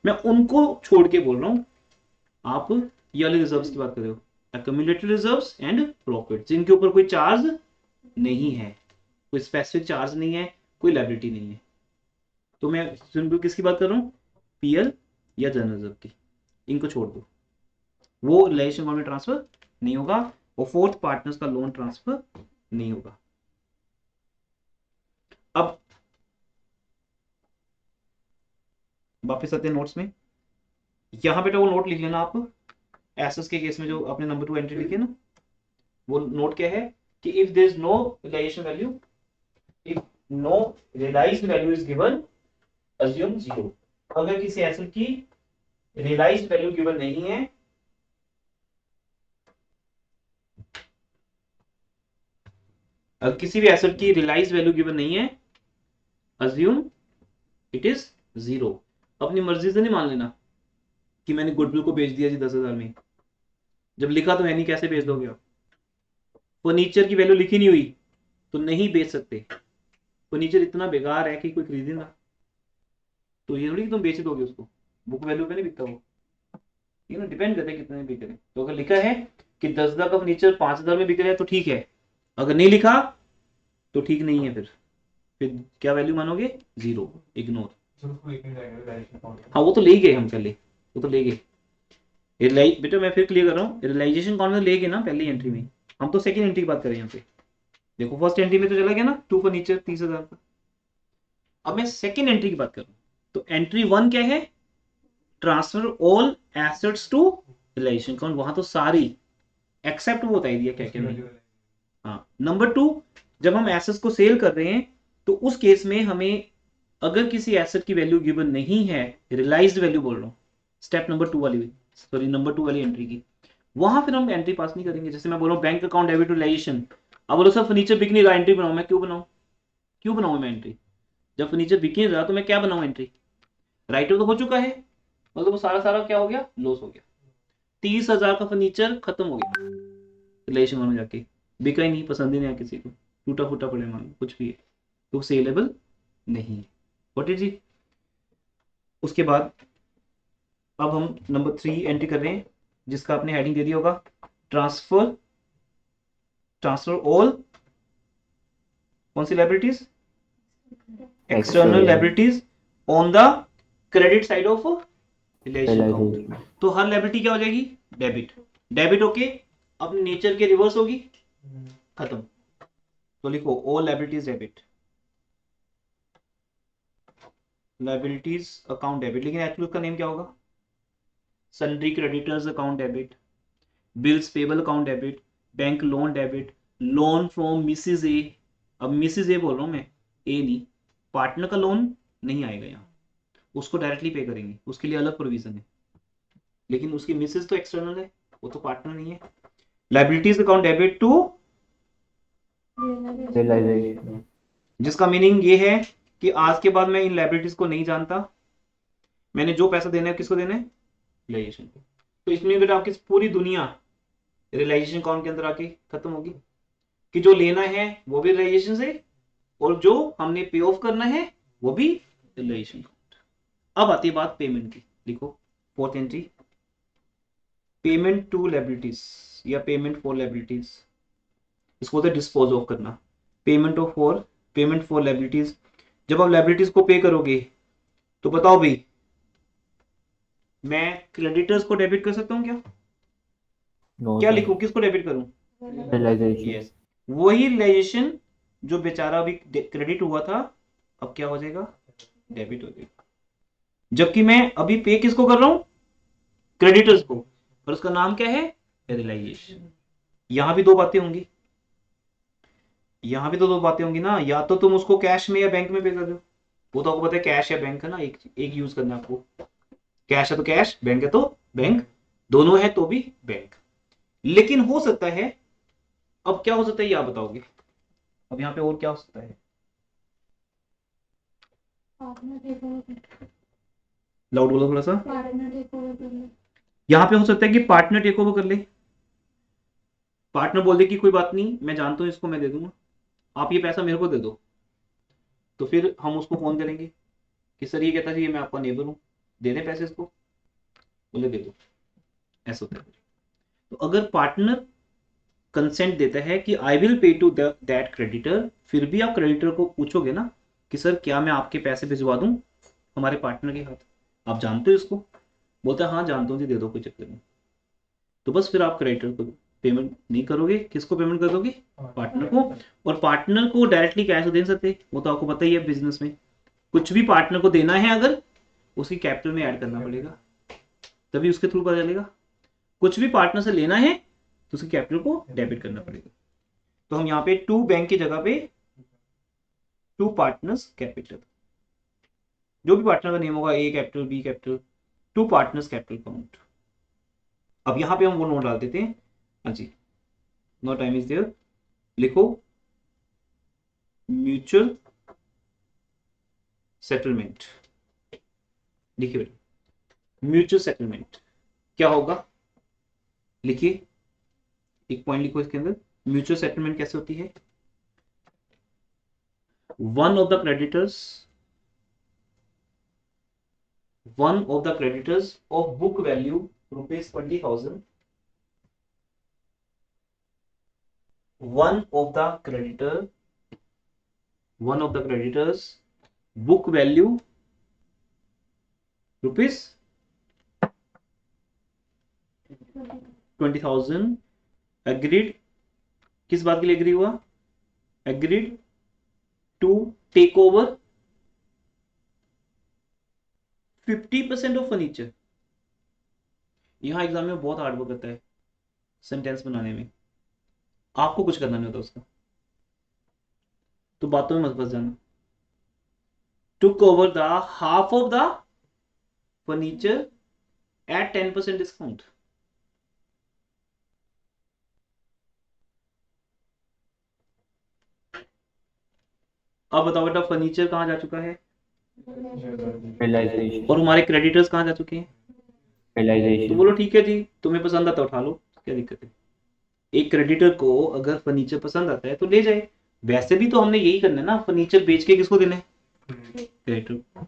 मैं उनको छोड़ के बोल रहा हूँ। आप ये वाले रिजर्व्स की बात कर रहे हो, एक्यूमुलेटेड रिजर्व्स एंड प्रॉफिट, जिनके ऊपर कोई चार्ज नहीं है, कोई स्पेसिफिक चार्ज नहीं है, कोई लायबिलिटी नहीं है। तो मैं सिंपल किसकी बात कर रहा हूँ? PL या जनरल रिजर्व की, इनको छोड़ दो, वो रिलाइजेशन अकाउंट में ट्रांसफर नहीं होगा और फोर्थ पार्टनर्स का लोन ट्रांसफर नहीं होगा। अब वापस आते हैं नोट्स में, यहां बेटा वो नोट लिख लेना आप, एसेट्स के केस में जो आपने नंबर 2 एंट्री लिखी है ना, वो नोट क्या है कि if there is no realisation value, if no realised value is given, assume 0। अगर किसी एसेट की रियलाइज्ड वैल्यू गिवन नहीं है, अगर किसी भी एसेट की रियलाइज्ड वैल्यू गिवन नहीं है, अज्यूम इट इज 0। अपनी मर्जी से नहीं मान लेना कि मैंने गुडविल को बेच दिया जी 10,000 में, जब लिखा तो है नहीं, कैसे बेच दोगे आप? फर्नीचर की वैल्यू लिखी नहीं हुई तो नहीं बेच सकते, फर्नीचर इतना बेकार है कि कोई खरीदे ना, तो ये थोड़ी कि तुम बेच दोगे उसको, बुक वैल्यू पे नहीं बिकता वो, ठीक है ना, डिपेंड करता है कितने बिक रहे। तो अगर लिखा है कि 10,000 का फर्नीचर 5,000 में बिक रहा है तो ठीक है, अगर नहीं लिखा तो ठीक नहीं है, फिर क्या वैल्यू मानोगे? 0, इग्नोर। हाँ वो तो ले गए हम पहले, वो तो ले गए बेटा, मैं फिर क्लियर कर रहा हूँ, रियलाइजेशन अकाउंट में ले गए ना पहली एंट्री में, हम तो सेकंड एंट्री की बात करें यहाँ पे। देखो फर्स्ट एंट्री में तो चला गया ना 2 फर्नीचर 30,000 का, अब मैं सेकंड एंट्री की बात करूँ तो एंट्री 1 क्या है? Transfer all assets to realisation account, वहां तो सारी एक्सेप्ट वो बताई दिया क्या क्या नहीं। हाँ नंबर 2, जब हम एसेट्स को सेल कर रहे हैं तो उस केस में हमें अगर किसी एसेट की वैल्यू गिवन नहीं है, रियलाइज्ड वैल्यू बोल रहा हूँ, स्टेप नंबर 2 वाली, सॉरी नंबर 2 वाली एंट्री की, वहां फिर हम एंट्री पास नहीं करेंगे। जैसे मैं बोल रहा हूँ बैंक अकाउंट डेबिट रियलाइजेशन, अब बोलो सर फर्नीचर बिक नहीं रहा, एंट्री बनाऊं, मैं क्यों बनाऊं मैं एंट्री? जब फर्नीचर बिक नहीं रहा तो मैं क्या बनाऊं एंट्री? राइट ऑफ तो हो चुका है, मतलब वो सारा क्या हो गया? लॉस हो गया। 30,000 का फर्नीचर खत्म हो गया रिलेशन में जाके, बिका ही नहीं, पसंद ही नहीं आया किसी को, टूटा फूटा पड़े मान लो कुछ भी है, तो सेलेबल नहीं है। What is it? उसके बाद अब हम नंबर 3 एंट्री कर रहे हैं, जिसका आपने हेडिंग दे दिया होगा, ट्रांसफर ऑल कौन सी liabilities? External liabilities on the credit side of relation account. तो हर लायबिलिटी क्या हो जाएगी? डेबिट होके अपने नेचर के रिवर्स होगी, खत्म। तो लिखो all liabilities debit, liabilities account debit, लेकिन एक्चुअली उसका नेम क्या होगा? Sundry creditors account debit, bills payable account debit, bank loan debit, loan from Mrs A. अब मिसेज ए बोल रहा हूं मैं, ए नहीं, पार्टनर का लोन नहीं आएगा यहाँ, उसको डायरेक्टली पे करेंगे, उसके लिए अलग प्रोविजन है, लेकिन उसकी मिसेज तो एक्सटर्नल है, वो तो पार्टनर नहीं है। Liabilities account debit to realisation, जिसका मीनिंग ये है कि आज के बाद मैं इन लायबिलिटीज को नहीं जानता, मैंने जो पैसा देना है किसको देना है? रियलाइजेशन को। तो इसमें बेटा आपकी पूरी दुनिया रियलाइजेशन अकाउंट के अंदर आके खत्म होगी, कि जो लेना है वो भी रियलाइजेशन से, और जो हमने पे ऑफ करना है वो भी रियलाइजेशन अकाउंट। अब आती है बात पेमेंट की, लिखो fourth entry, payment to liabilities या पेमेंट फॉर लायबिलिटीज, इसको होता है डिस्पोज ऑफ करना। पेमेंट फॉर लायबिलिटीज, जब आप लायबिलिटीज को पे करोगे तो बताओ भाई, मैं क्रेडिटर्स को डेबिट कर सकता हूँ क्या? क्या लिखूं, किसको डेबिट करूं? रियलाइजेशन, वही रियलाइजेशन जो बेचारा अभी क्रेडिट हुआ था, अब क्या हो जाएगा? डेबिट हो जाएगा। जबकि मैं अभी पे किसको कर रहा हूं? क्रेडिटर्स को, और उसका नाम क्या है? रियलाइजेशन। यहां भी दो बातें होंगी, यहां भी तो दो बातें होंगी ना, या तो तुम उसको कैश में या बैंक में पे कर दो, वो तो आपको पता है कैश या बैंक है ना, एक यूज करना है आपको, कैश है तो कैश, बैंक है तो बैंक, दोनों है तो भी बैंक। लेकिन हो सकता है, अब क्या हो सकता है ये आप बताओगे, अब यहाँ पे और क्या हो सकता है? लाउड बोलो थोड़ा सा। यहाँ पे हो सकता है कि पार्टनर टेक ओवर कर ले, पार्टनर बोल दे कि कोई बात नहीं, मैं जानता हूँ इसको, मैं दे दूंगा, आप ये पैसा मेरे को दे दो। तो फिर हम उसको फोन करेंगे कि सर ये कहता है मैं आपका नेबर हूँ, दे दें पैसे इसको, बोले दे दो, ऐसा होता है। तो अगर पार्टनर कंसेंट देता है कि I will pay to that creditor, फिर भी आप क्रेडिटर को पूछोगे ना कि सर क्या मैं आपके पैसे भिजवा दूं हमारे पार्टनर के हाथ, आप जानते हो इसको, बोलता है हाँ जानता हूँ जी, दे दो, कोई चक्कर नहीं। तो बस फिर आप क्रेडिटर को पेमेंट नहीं करोगे, किसको पेमेंट कर दोगे? पार्टनर को। और पार्टनर को डायरेक्टली कैश दे सकते, वो तो आपको पता ही है बिजनेस में कुछ भी पार्टनर को देना है अगर उसकी कैपिटल में ऐड करना पड़ेगा, तभी उसके थ्रू पता चलेगा। कुछ भी पार्टनर से लेना है तो उसकी कैपिटल को डेबिट करना पड़ेगा। तो हम यहाँ पे टू बैंक की जगह पे टू पार्टनर्स कैपिटल, जो भी पार्टनर का नेम होगा, A capital B capital, to partners capital account. अब यहां पे हम वो नोट डाल देते हैं। हाँ जी, नो टाइम इज देयर, लिखो म्यूचुअल सेटलमेंट। लिखिए म्यूचुअल सेटलमेंट क्या होगा, लिखिए एक पॉइंट लिखो इसके अंदर। म्यूचुअल सेटलमेंट कैसे होती है? One of the creditors of book value ₹20,000, one of the creditors book value ₹20,000 agreed, किस बात के लिए एग्री हुआ? agreed to take over 50% of furniture. यहां एग्जाम में बहुत हार्ड वर्क करता है सेंटेंस बनाने में, आपको कुछ करना नहीं होता उसका, तो बातों में मत फंस जाना। took over the half of the furniture at 10% discount। अब बताओ बेटा फर्नीचर कहां जा चुका है? रियलाइजेशन। और हमारे क्रेडिटर्स कहां जा चुके हैं? तो रियलाइजेशन। बोलो ठीक है जी, तुम्हें पसंद आता उठा लो, क्या दिक्कत है? एक क्रेडिटर को अगर फर्नीचर पसंद आता है तो ले जाए। वैसे भी तो हमने यही करना है ना, फर्नीचर बेच के किसको देना है? क्रेडिटर।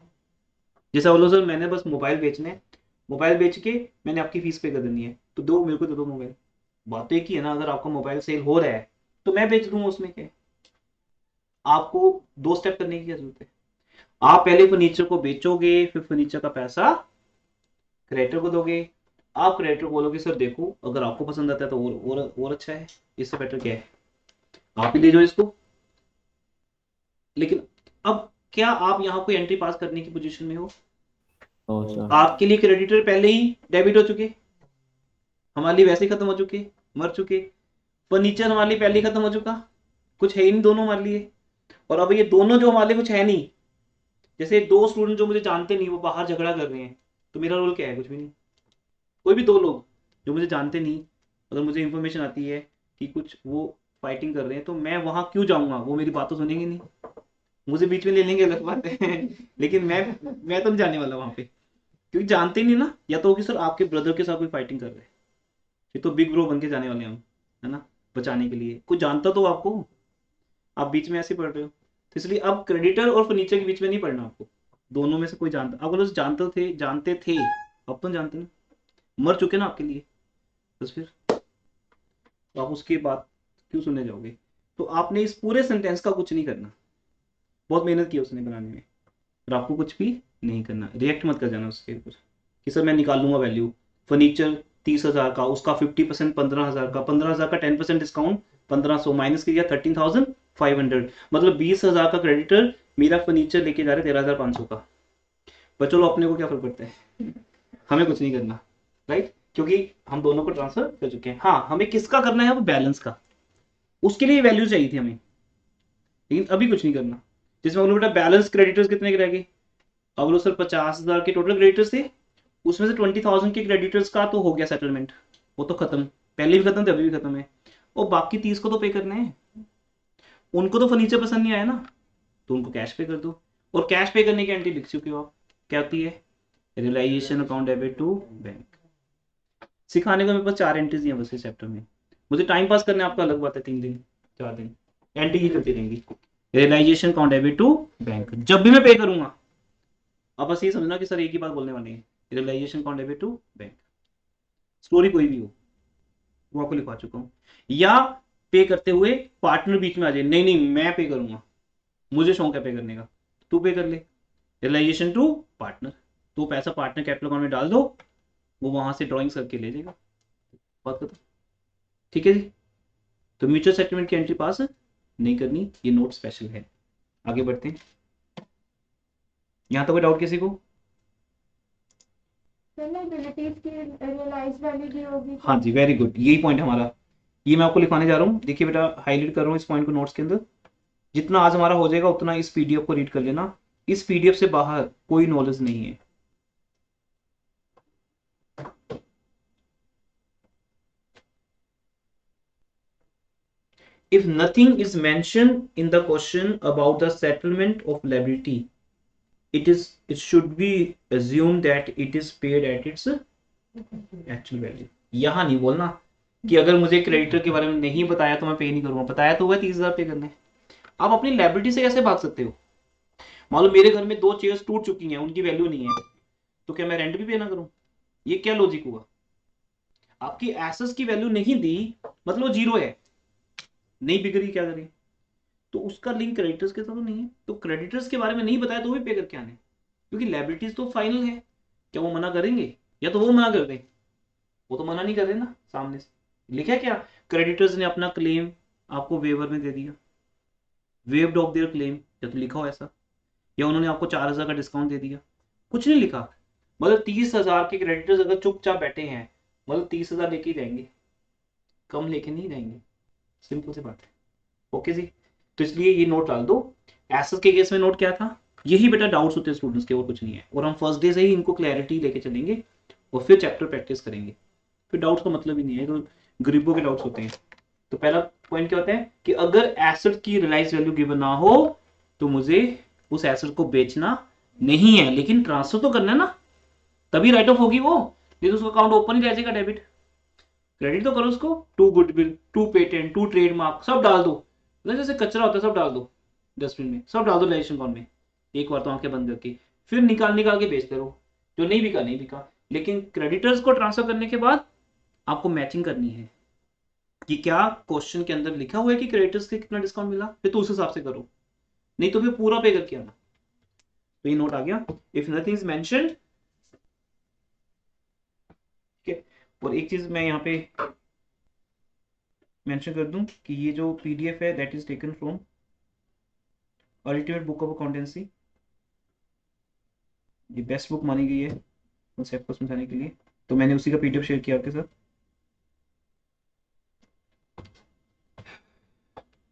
जैसा बोलो सर मैंने बस मोबाइल बेचने हैं, मोबाइल बेच के मैंने आपकी फीस पे कर देनी है, तो दो मेरे को दे दो मोबाइल। बात तो एक ही है ना, अगर आपका मोबाइल सेल हो रहा है तो मैं बेच दूंगा, उसमें क्या है? आपको दो स्टेप करने की क्या जरूरत है? आप पहले फर्नीचर को बेचोगे, फिर फर्नीचर का पैसा क्रेडिटर को दोगे। आप क्रेडिटर को बोलोगे सर देखो अगर आपको पसंद आता है तो और अच्छा है, इससे बेटर क्या है, आप ही ले जाओ इसको। लेकिन अब क्या आप यहाँ कोई एंट्री पास करने की पोजीशन में हो? आपके लिए क्रेडिटर पहले ही डेबिट हो चुके, हमारे लिए वैसे ही खत्म हो चुके, मर चुके। फर्नीचर हमारे लिए पहले ही खत्म हो चुका, कुछ है ही नहीं दोनों हमारे लिए। और अब ये दोनों जो हमारे लिए कुछ है नहीं, जैसे दो स्टूडेंट जो मुझे जानते नहीं वो बाहर झगड़ा कर रहे हैं, तो मेरा रोल क्या है? कुछ भी नहीं। कोई भी दो लोग जो मुझे जानते नहीं, अगर मुझे इंफॉर्मेशन आती है कि कुछ वो फाइटिंग कर रहे हैं, तो मैं वहां क्यों जाऊंगा? वो मेरी बात तो सुनेंगे नहीं, मुझे बीच में ले लेंगे, अलग बात है लेकिन मैं तो नहीं जाने वाला वहां पे, क्योंकि जानते नहीं ना। या तो कि सर आपके ब्रदर के साथ कोई फाइटिंग कर रहे हैं, ये तो बिग ब्रो बन के जाने वाले हम, है ना, बचाने के लिए। कोई जानता तो आपको, आप बीच में ऐसे पढ़ रहे हो। तो इसलिए अब क्रेडिटर और फर्नीचर के बीच में नहीं पढ़ना आपको, दोनों में से कोई जानता। अगर जानते थे, अब तो जानते नहीं, मर चुके ना आपके लिए, बस फिर तो आप उसके बाद क्यों सुनने जाओगे? तो आपने इस पूरे सेंटेंस का कुछ नहीं करना, बहुत मेहनत की उसने बनाने में, और आपको कुछ भी नहीं करना। रिएक्ट मत कर जाना उसके ऊपर कि सर मैं निकाल लूंगा वैल्यू, फर्नीचर 30,000 का, उसका 50% 15,000 का, 15,000 का 10% डिस्काउंट 1500 माइनस किया 13,500, मतलब 20,000 का क्रेडिटर मेरा फर्नीचर लेके जा रहे 13,500 का। पर चलो अपने को क्या फर्क पड़ता है, हमें कुछ नहीं करना, राइट, क्योंकि हम दोनों को ट्रांसफर कर चुके हैं। हाँ हमें किसका करना है? अब बैलेंस का, उसके लिए वैल्यू चाहिए थी हमें, लेकिन अभी कुछ नहीं करना। जिसमें बोलो बेटा बैलेंस क्रेडिटर्स कितने के रह गए? अब बोलो सर 50,000 के टोटल क्रेडिटर्स थे, उसमें से 20,000 के क्रेडिटर्स का तो हो गया सेटलमेंट, वो तो खत्म, पहले भी खत्म थे अभी भी खत्म है। और बाकी 30 को तो पे करने हैं, उनको तो फर्नीचर पसंद नहीं आया ना, तो उनको कैश पे कर दो। और कैश पे करने की एंट्री लिख चुके हो आप, क्या होती है? Realisation account debit to bank. सिखाने को मेरे पास 4 एंट्रीज हैं बस इस चैप्टर में, मुझे टाइम पास करना है आपका अलग बात है, 3 दिन 4 दिन एंट्री ही चलती रहेंगी। Realisation account debit to bank, जब भी मैं पे करूंगा, अब बस ये समझना कि सर एक ही बात बोलने वाले हैं, realisation account debit to bank. Story कोई भी हो वो आपको लिखवा चुका हूं। या पे करते हुए पार्टनर बीच में आ जाए, नहीं नहीं मैं पे करूंगा, मुझे शौक है पे करने का, तू पे कर ले, रियलाइजेशन टू पार्टनर, तो पैसा पार्टनर कैपिटल अकाउंट में डाल दो, वो वहां से ड्राइंग करके ले जाएगा, बात खत्म। ठीक है जी, तो म्यूचुअल सेटलमेंट की एंट्री पास नहीं करनी, ये नोट स्पेशल है। आगे बढ़ते हैं, यहाँ तक कोई डाउट किसी को? लायबिलिटीज की रियलाइज वैल्यू दी होगी। हाँ जी, वेरी गुड, यही पॉइंट हमारा, ये मैं आपको लिखवाने जा रहा हूँ। देखिए बेटा, हाईलाइट कर रहा हूँ इस पॉइंट को नोट्स के अंदर। जितना आज हमारा हो जाएगा उतना इस पीडीएफ को रीड कर लेना, इस पीडीएफ से बाहर कोई नॉलेज नहीं है। If nothing is mentioned in the question about the settlement of liability, it should be assumed that it is paid at its actual value। यहाँ नहीं बोलना कि अगर मुझे क्रेडिटर के बारे में नहीं बताया तो मैं पे नहीं करूंगा, बताया तो हुआ 30,000 पे करने। आप अपनी लायबिलिटी से कैसे भाग सकते हो? मान लो मेरे घर में 2 चेयर्स टूट चुकी हैं, उनकी वैल्यू नहीं है, तो क्या मैं रेंट भी पे ना करूं? ये क्या लॉजिक हुआ? आपकी एसेट्स की वैल्यू नहीं दी मतलब जीरो है, नहीं बिक रही, क्या करें? तो उसका लिंक क्रेडिटर्स के साथ तो नहीं है, तो क्रेडिटर्स के बारे में नहीं बताया तो भी पे करके आने, क्योंकि लायबिलिटीज तो फाइनल है। क्या वो मना करेंगे? या तो वो मना कर दें, वो तो मना नहीं कर रहे ना सामने से। लिखा क्या, क्रेडिटर्स ने अपना क्लेम आपको वेवर में दे दिया, वेव्ड ऑफ देयर क्लेम, या तो लिखा हो ऐसा, या उन्होंने आपको 4,000 का डिस्काउंट दे दिया, कुछ नहीं लिखा। मतलब 30,000 के क्रेडिटर्स अगर चुपचाप बैठे हैं, मतलब 30,000 लेके ही जाएंगे, कम लेके नहीं जाएंगे, सिंपल सी बात है। ओके जी, तो इसलिए ये नोट डाल दो। एसेस के केस में नोट क्या था, यही बेटा डाउट्स होते हैं स्टूडेंट्स के, और कुछ नहीं है। और हम फर्स्ट डे से ही इनको क्लैरिटी लेके चलेंगे और फिर चैप्टर प्रैक्टिस करेंगे, फिर डाउट्स का मतलब ही नहीं है, तो गरीबों के डाउट्स होते हैं। तो पहला पॉइंट क्या होता है कि अगर एसेट की रियलाइज वैल्यू गिवन ना हो तो मुझे उस एसेट को बेचना नहीं है, लेकिन ट्रांसफर तो करना है ना, तभी राइट ऑफ होगी वो, नहीं तो उसका अकाउंट ओपन ही रह जाएगा डेबिट। क्रेडिट तो करो उसको, to goodwill, to patent, to trademark, सब डाल दो, जैसे कचरा होता है सब डाल दो डस्टबिन में, सब डाल दो रजिस्ट्रेशन अकाउंट में, एक बार तो आंखें बंद करके, फिर निकाल निकाल के बेचते रहो, जो नहीं बिका नहीं बिका। लेकिन क्रेडिटर्स को ट्रांसफर करने के बाद आपको मैचिंग करनी है कि क्या क्वेश्चन के अंदर लिखा हुआ है कि क्रेडिटर्स के कितना डिस्काउंट मिला, फिर तो उस हिसाब से करो, नहीं तो फिर पूरा पे करके आना। तो ये नोट आ गया, इफ नथिंग इज मेंशन्ड। ठीक है, और एक चीज मैं यहाँ पे मेंशन कर दूं कि ये जो पीडीएफ है that is taken from ultimate book of accountancy, ये बेस्ट बुक मानी गई है कॉन्सेप्ट को समझाने के लिए, तो मैंने उसी का पीडीएफ शेयर किया आपके साथ।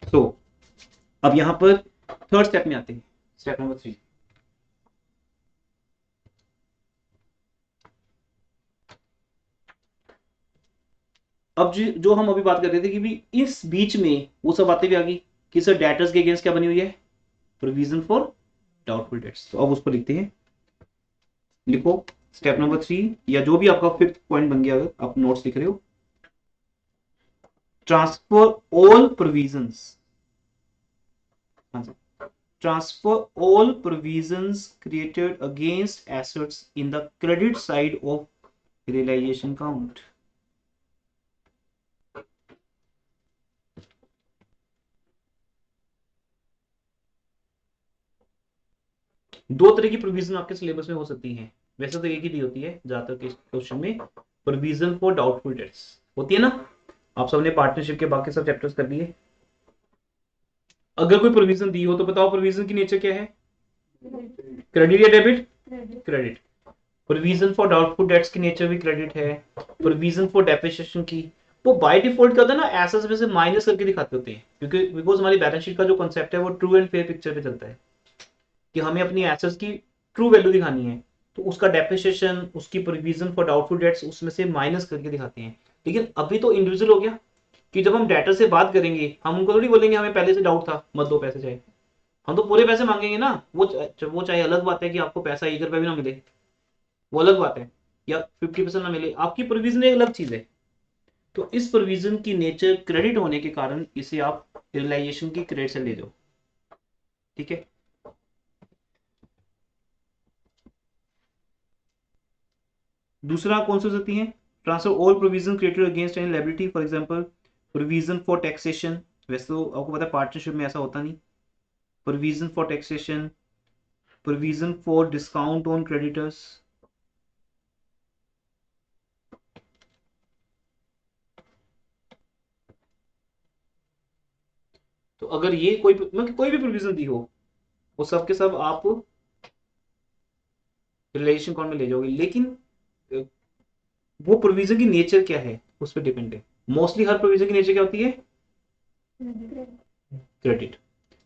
तो अब यहाँ पर थर्ड स्टेप में आते हैं, स्टेप नंबर 3। अब जो हम अभी बात कर रहे थे कि भी इस बीच में वो सब बातें भी आ गई कि सर डेटर्स के अगेंस्ट क्या बनी हुई है, प्रोविजन फॉर डाउटफुल डेट्स। तो अब उसको लिखते हैं, लिखो स्टेप नंबर 3, या जो भी आपका 5th पॉइंट बन गया, अगर आप नोट्स लिख रहे हो, transfer all provisions, transfer all provisions created against assets in the credit side of realization count। दो तरह की प्रोविजन आपके सिलेबस में हो सकती हैं, वैसे तो एक ही दी होती है ज्यादातर के क्वेश्चन में, प्रोविजन फॉर डाउटफुल डेट्स होती है ना। आप सबने पार्टनरशिप के बाकी सब चैप्टर्स कर लिए। अगर कोई प्रोविजन दी हो तो बताओ प्रोविजन की नेचर क्या है, क्रेडिट या debit? Credit. Provision for doubtful dates की नेचर भी क्रेडिट है। प्रोविजन फॉर डेप्रिसिएशन की वो बाय डिफॉल्ट क्या होता है ना, एसेट्स में से माइनस करके दिखाते होते हैं, क्योंकि बिकॉज हमारी बैलेंस शीट का जो कॉन्सेप्ट है वो ट्रू एंड फेयर पिक्चर पे चलता है कि हमें अपनी एसेट्स की ट्रू वैल्यू दिखानी है, तो उसका डेप्रिसिएशन, उसकी प्रोविजन फॉर डाउटफुल डेट्स उसमें से माइनस करके दिखाते हैं। लेकिन अभी तो इंडिविजुअल हो गया कि जब हम डेटर से बात करेंगे हम उनको थोड़ी बोलेंगे हमें पहले से डाउट था मत दो पैसे, चाहे हम तो पूरे पैसे मांगेंगे ना। वो चाहे अलग बात है कि आपको पैसा 1 रुपया भी ना मिले, वो अलग बात है, या 50% ना मिले, आपकी प्रोविजन एक अलग चीज है। तो इस प्रोविजन की नेचर क्रेडिट होने के कारण इसे आप रियलाइजेशन की क्रेडिट से ले जाओ। ठीक है, दूसरा कौन सी हो सकती है, transfer all provision created against any liability, for example provision for taxation. वैसे तो आपको पता है पार्टनरशिप में ऐसा होता नहीं। Provision for taxation, provision for discount on creditors, तो अगर ये मतलब कोई भी प्रोविजन दी हो वो सब के सब आप रिलेशन अकाउंट में ले जाओगे, लेकिन अ, वो प्रोविजन की नेचर क्या है उस पर डिपेंड है। मोस्टली हर प्रोविजन की नेचर क्या होती है? क्रेडिट।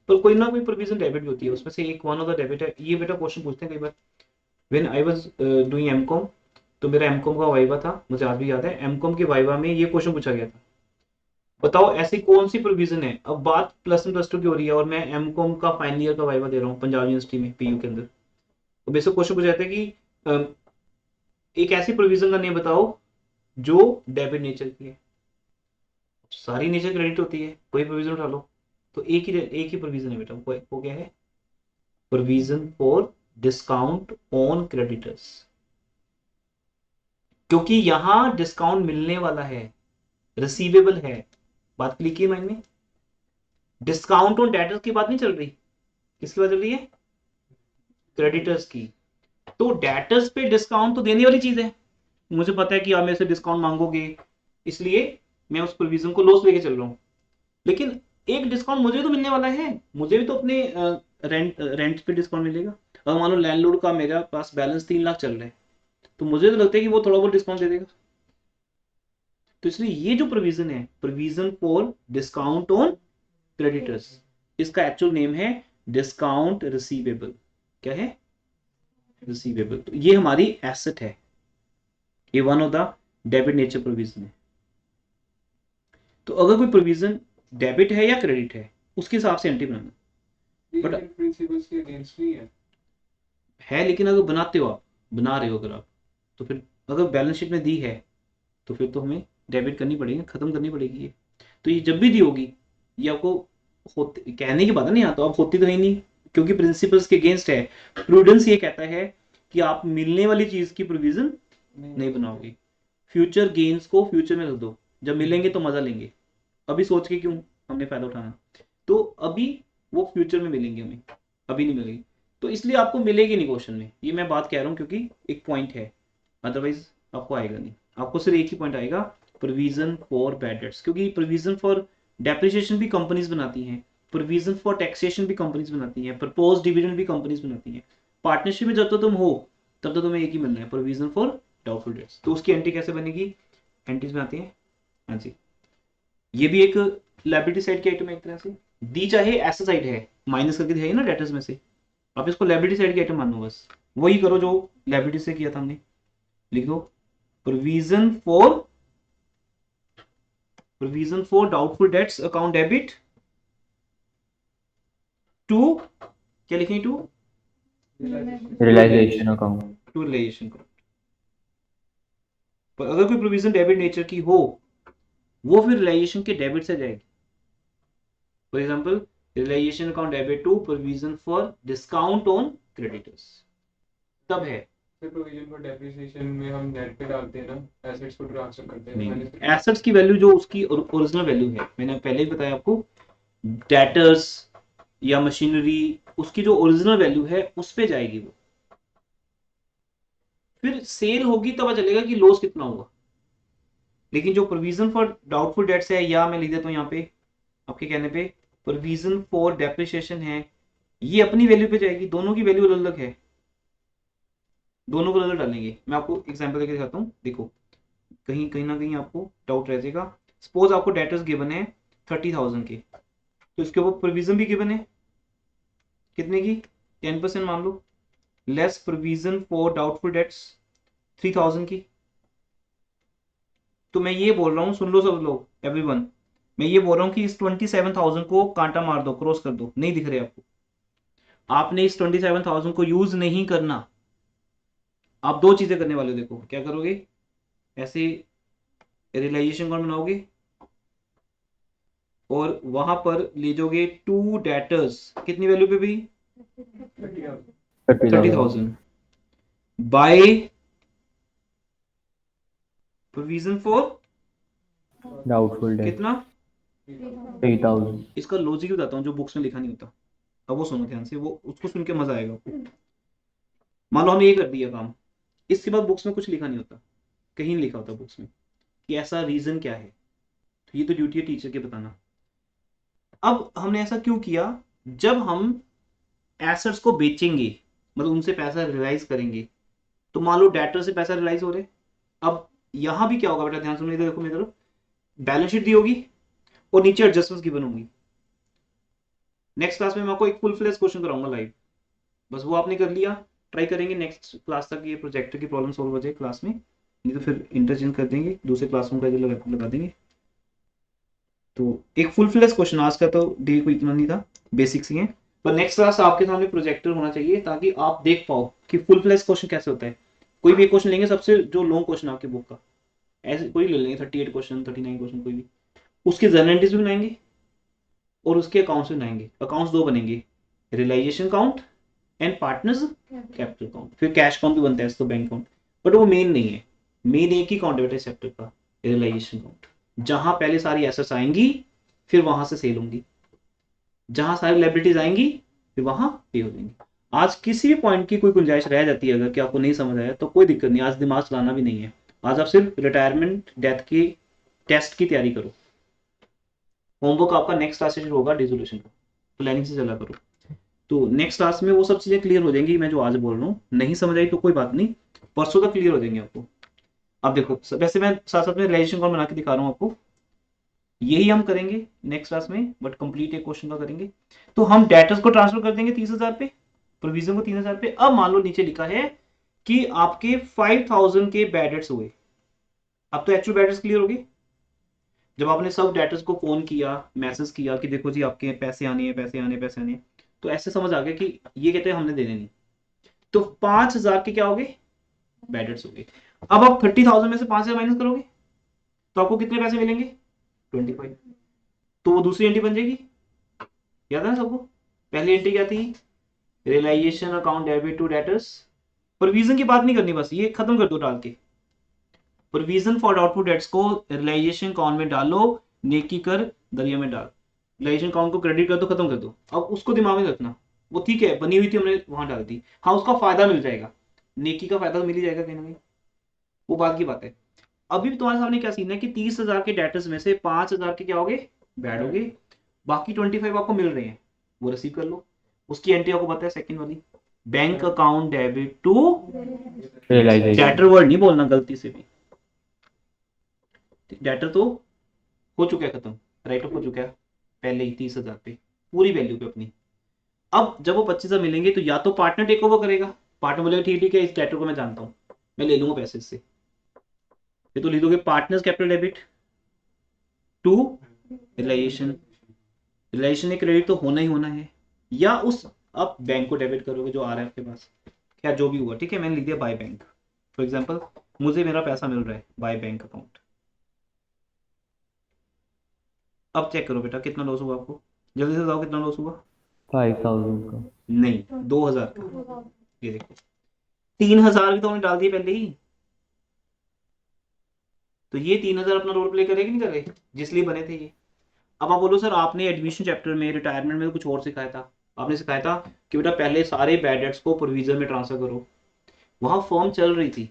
पर कोई ना कोई प्रोविजन डेबिट भी होती है, उसमें से एक वन ऑफ द डेबिट है। ये बेटा क्वेश्चन पूछते हैं कई बार। When I was doing MCom, तो मेरा एमकॉम का वाइवा था, मुझे आज भी याद है। एमकॉम के वाइवा में ये क्वेश्चन पूछा गया था, बताओ ऐसी कौन सी प्रोविजन है। अब बात प्लस वन प्लस टू की हो रही है और मैं एमकॉम का फाइनल ईयर का वाइवा दे रहा हूँ पंजाब यूनिवर्सिटी में पीयू के अंदर। तो बेसिक क्वेश्चन पूछा जाता है कि एक ऐसी प्रोविजन का नेम बताओ जो डेबिट नेचर की है। सारी नेचर क्रेडिट होती है, कोई प्रोविजन उठा लो। तो एक ही प्रोविजन है बेटा, वो क्या है? Provision for discount on creditors. क्योंकि यहां डिस्काउंट मिलने वाला है, रिसीवेबल है। बात क्लिक की माइंड में? डिस्काउंट ऑन डेटर्स की बात नहीं चल रही, किसकी बात चल रही है? क्रेडिटर्स की। तो डेटर्स पे डिस्काउंट तो देने वाली चीज है, मुझे पता है कि आप मेरे से डिस्काउंट मांगोगे, इसलिए मैं उस प्रोविजन को लॉस लेके चल रहा हूं। लेकिन एक डिस्काउंट मुझे तो मिलने वाला है, मुझे भी तो अपने रेंट पे डिस्काउंट मिलेगा। अगर मान लो लैंडलॉर्ड का मेरा पास बैलेंस 3 लाख चल रहा है, तो मुझे तो लगता है कि वो थोड़ा बहुत डिस्काउंट दे देगा। तो इसलिए ये जो प्रोविजन है, provision for discount on creditors, इसका एक्चुअल नेम है डिस्काउंट रिसीवेबल। क्या है? रिसीवेबल। तो ये हमारी एसेट है, ये one of the debit nature provision है। तो अगर कोई प्रोविजन डेबिट है या क्रेडिट है, उसके हिसाब से एंट्री बनाना। बट प्रिंसिपल्स के अगेंस्ट नहीं है, लेकिन अगर बनाते हो आप, बना रहे हो अगर आप, तो फिर अगर बैलेंस शीट में दी है तो फिर तो हमें डेबिट करनी पड़ेगी, खत्म करनी पड़ेगी ये। तो ये जब भी दी होगी, ये आपको होते कहने की बात है, नहीं आता आप होती तो है नहीं, क्योंकि प्रिंसिपल्स के अगेंस्ट है। प्रूडेंस ये कहता है कि आप मिलने वाली चीज की प्रोविजन नहीं बनाओगे। फ्यूचर गेन्स को फ्यूचर में रख दो, जब मिलेंगे तो मजा लेंगे, अभी सोच के क्यों हमने फायदा उठाना। तो अभी वो फ्यूचर में मिलेंगे हमें, अभी नहीं मिलेगी। तो इसलिए आपको मिलेगी नहीं क्वेश्चन में, ये मैं बात कह रहा हूँ क्योंकि एक पॉइंट है, अदरवाइज आपको आएगा नहीं। आपको सिर्फ एक ही पॉइंट आएगा, प्रोविजन फॉर बैड डेट्स, क्योंकि प्रोविजन फॉर डेप्रिसिएशन भी कंपनीज बनाती हैं, प्रोविजन फॉर टैक्सेशन भी कंपनीज बनाती हैं, प्रपोज डिविडेंड भी कंपनीज बनाती हैं। पार्टनरशिप में जब तक तुम हो तब तक तुम्हें एक ही मिलना है, प्रोविजन फॉर डाउटफुल डेट्स। तो उसकी एंट्री कैसे बनेगी? एंट्रीज में आती है, हाँ जी, ये भी एक लायबिलिटी साइड की आइटम है एक तरह से, दी चाहे एसेट साइड है, माइनस करके दिखाई ना डेटर्स में से, आप इसको लायबिलिटी साइड की आइटम मानो, बस वही करो जो लायबिलिटी से किया था हमने। लिख दो provision for doubtful debts account debit to, क्या लिखें? To realisation account. To realisation account. पर अगर कोई प्रोविजन डेबिट नेचर की हो, वो फिर रियलाइजेशन के डेबिट से जाएगी। For example realisation account debit to provision for discount on creditors, तब है। प्रोविजन फॉर डेप्रिसिएशन में हम नेट पे डालते हैं ना, एसेट्स को ट्रांसफर करते हैं। नहीं, एसेट्स की वैल्यू जो उसकी ओरिजिनल वैल्यू है, मैंने पहले ही बताया आपको, डेटर्स या मशीनरी, उसकी जो ओरिजिनल वैल्यू है उस पे जाएगी वो। फिर सेल होगी तब पता चलेगा कि लॉस कितना होगा। लेकिन जो प्रोविजन फॉर डाउटफुल डेट्स है, या मैं लिख देता हूं यहाँ पे आपके कहने पे, प्रोविजन फॉर डेप्रिसिएशन है, ये अपनी वैल्यू पे जाएगी। दोनों की वैल्यू अलग अलग है, दोनों को अलग डालेंगे। मैं आपको एग्जांपल देके दिखाता हूँ, देखो कहीं कहीं ना कहीं आपको डाउट रह जाएगा। सपोज आपको डेटर्स गिवन है 30,000 के, तो इसके ऊपर प्रोविजन भी गिवन है कितने की? 10% मान लो, less provision for doubtful debts 3,000 की। तो मैं ये बोल रहा हूँ, सुन लो सब लोग, एवरीवन, मैं ये बोल रहा हूँ कि इस 27,000 को कांटा मार दो, क्रॉस कर दो, नहीं दिख रहे आपको। आपने इस 27,000 को यूज नहीं करना। आप दो चीजें करने वाले हो, देखो क्या करोगे, ऐसे रियलाइजेशन अकाउंट बनाओगे और वहां पर ले जाओगे टू डेटर्स, कितनी वैल्यू पे भी? 30,000 bye provision for doubtful debt कितना? 3,000। इसका लॉजिक बताता हूँ जो बुक्स में लिखा नहीं होता। अब वो सुनो ध्यान से, वो उसको सुन के मजा आएगा आपको। मान लो हमने ये कर दिया काम, इसके बाद बुक्स में कुछ लिखा नहीं होता, कहीं नहीं लिखा होता बुक्स में कि ऐसा रीजन क्या है। तो ये तो ड्यूटी है टीचर के बताना। अब हमने ऐसा क्यों किया, जब हम एसेट्स को बेचेंगे मतलब उनसे पैसा रियलाइज करेंगे, तो मान लो डेटर से पैसा रियलाइज हो रहे, अब यहां भी क्या होगा बेटा, ध्यान सुनिए, इधर देखो मेरी तरफ, बैलेंस शीट दी होगी और नीचे एडजस्टमेंट्स गिवन होंगी। नेक्स्ट क्लास में मैं आपको एक फुल फ्लेज क्वेश्चन कराऊंगा लाइव, बस वो आपने कर लिया, ट्राई करेंगे नेक्स्ट क्लास तक ये प्रोजेक्टर की प्रॉब्लम सॉल्व हो जाए क्लास में, नहीं तो फिर इंटरचेंज कर देंगे, दूसरे क्लासरूम का इधर लगा देंगे। तो एक फुल फ्लेज क्वेश्चन, आज का तो डे कोई इतना नहीं था, बेसिक्स ही है, पर नेक्स्ट क्लास आपके सामने प्रोजेक्टर होना चाहिए ताकि आप देख पाओ कि फुल फ्लेज क्वेश्चन कैसे होता है। कोई भी एक क्वेश्चन लेंगे सबसे जो लॉन्ग क्वेश्चन आपकी बुक का, ऐसे कोई ले लेंगे 38 क्वेश्चन 39 क्वेश्चन कोई भी, उसके जर्नलिटीज भी बनाएंगे और उसके अकाउंट्स भी बनाएंगे। अकाउंट्स दो बनेंगे, realisation count and partners capital count, फिर कैश काउंट भी बनता है, तो बैंक काउंट, बट वो मेन नहीं है, मेन एक ही काउंट है बेटा चैप्टर का, रियलाइजेशन काउंट, जहां पहले सारी एसेट्स आएंगी फिर वहां से सेल होंगी, जहां सारी लायबिलिटीज आएंगी फिर वहां पे हो जाएंगी। आज किसी भी पॉइंट की कोई गुंजाइश रह जाती है अगर कि आपको नहीं समझ आया तो कोई दिक्कत नहीं, आज दिमाग चलाना भी नहीं है, आज आप सिर्फ रिटायरमेंट डेथ की टेस्ट की तैयारी करो। होमवर्क आपका नेक्स्ट क्लास से शुरू होगा, डिसोल्यूशन का प्लानिंग से चला करो, तो नेक्स्ट क्लास में वो सब चीजें क्लियर हो जाएंगी। मैं जो आज बोल रहा हूँ नहीं समझ आई तो कोई बात नहीं, परसों तक क्लियर हो जाएंगे आपको। अब देखो वैसे मैं साथ साथ में रिलेशन कॉल बना के दिखा रहा हूँ आपको, यही हम करेंगे नेक्स्ट क्लास में, बट कंप्लीट एक क्वेश्चन का करेंगे। तो हम डेटर्स को ट्रांसफर कर देंगे 30,000 पे, प्रोविजन को 3,000 पे। अब मान लो नीचे लिखा है कि आपके 5,000 के बैड डेट्स हुए, अब तो एक्चुअल बैड डेट्स क्लियर होगी, जब आपने सब डेटर्स को फोन किया मैसेज किया कि देखो जी आपके पैसे आने हैं पैसे आने पैसे आने, तो ऐसे समझ आ गया कि ये कहते हैं हमने देने नहीं, तो 5,000 के क्या हो गए, बैड डेट्स हो गए। अब आप 30,000 में से 5,000 माइनस करोगे तो आपको कितने पैसे मिलेंगे, 25, तो वो दूसरी एंट्री बन जाएगी। याद है ना सबको, पहली एंट्री क्या थी, realisation account debit to debtors, provision की बात नहीं करनी, बस ये खत्म कर दो डाल के, प्रोविजन फॉर डाउटफुल डेट्स को रियलाइजेशन अकाउंट में डालो, नेकी कर दरिया में डाल, रियलाइजेशन अकाउंट को क्रेडिट कर दो, खत्म कर दो। अब उसको दिमाग में रखना, वो ठीक है बनी हुई थी हमने वहां डाल दी, हाँ उसका फायदा मिल जाएगा, नेकी का फायदा तो मिल ही जाएगा कहीं ना कहीं, वो बात की बात है। अभी भी तुम्हारे सामने क्या सीन है कि 30,000 के डेटर्स में से 5,000 के क्या हो गए, बैड हो गए, बाकी 25 आपको मिल रहे हैं, वो रिसीव कर लो। उसकी एंट्री आपको पता है सेकंड वाली, bank account debit to realisation debtor, word नहीं बोलना गलती से भी, डेटर तो हो चुका है खत्म, राइट ऑफ हो चुका है पहले ही 30,000 पे पूरी वैल्यू पे अपनी। अब जब वो 25,000 मिलेंगे तो या तो पार्टनर टेक ओवर करेगा, पार्टनर बोलेगा ठीक ठीक है इस डेटर को मैं जानता हूँ मैं ले लूंगा पैसे इससे, ये तो लिखोगे partners capital debit to realisation, realisation ने क्रेडिट तो होना ही होना है, या उस आप बैंक को डेबिट करोगे जो आ रहा है आपके पास, क्या जो भी हुआ ठीक है, मैंने लिख दिया बाय बैंक, फॉर एग्जांपल मुझे मेरा पैसा मिल रहा है बाय बैंक अकाउंट। अब चेक करो बेटा कितना लॉस हुआ आपको, जल्दी से बताओ कितना लॉस हुआ, 5,000 का नहीं 2,000 का, ये देखो 3,000 भी तो हमने डाल दिए पहले ही, तो ये 3,000 अपना रोल प्ले करेगी नहीं कर रहे जिस लिए बने थे ये। अब आप बोलो सर आपने एडमिशन चैप्टर में रिटायरमेंट में कुछ और सिखाया था, आपने सिखाया था कि बेटा पहले सारे बैड डेट्स को प्रोविजन में ट्रांसफर करो, वहां फॉर्म चल रही थी,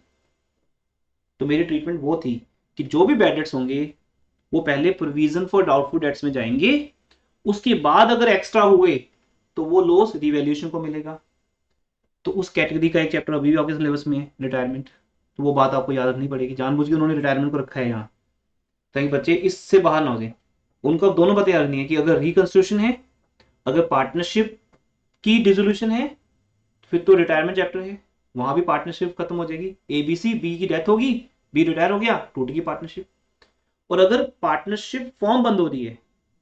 तो मेरी ट्रीटमेंट वो थी कि जो भी बैड डेट्स होंगे वो पहले प्रोविजन फॉर डाउटफुल डेट्स में जाएंगे, उसके बाद अगर एक्स्ट्रा हुए तो वो लॉस रिवैल्यूएशन को मिलेगा। तो उस कैटेगरी का एक चैप्टर अभी भी आपके सिलेबस में है रिटायरमेंट, तो वो बात आपको याद रखनी पड़ेगी, जानबूझ के उन्होंने रिटायरमेंट को रखा है यहाँ ताकि बच्चे इससे बाहर ना हो जाए। उनको अब दोनों बातें याद रखनी है कि अगर रिकंस्ट्रक्शन है, अगर पार्टनरशिप की डिसोल्यूशन है फिर तो रिटायरमेंट चैप्टर है, वहां भी पार्टनरशिप खत्म हो जाएगी, एबीसी बी की डेथ होगी, बी रिटायर हो गया टूट गई पार्टनरशिप, और अगर पार्टनरशिप फॉर्म बंद हो रही है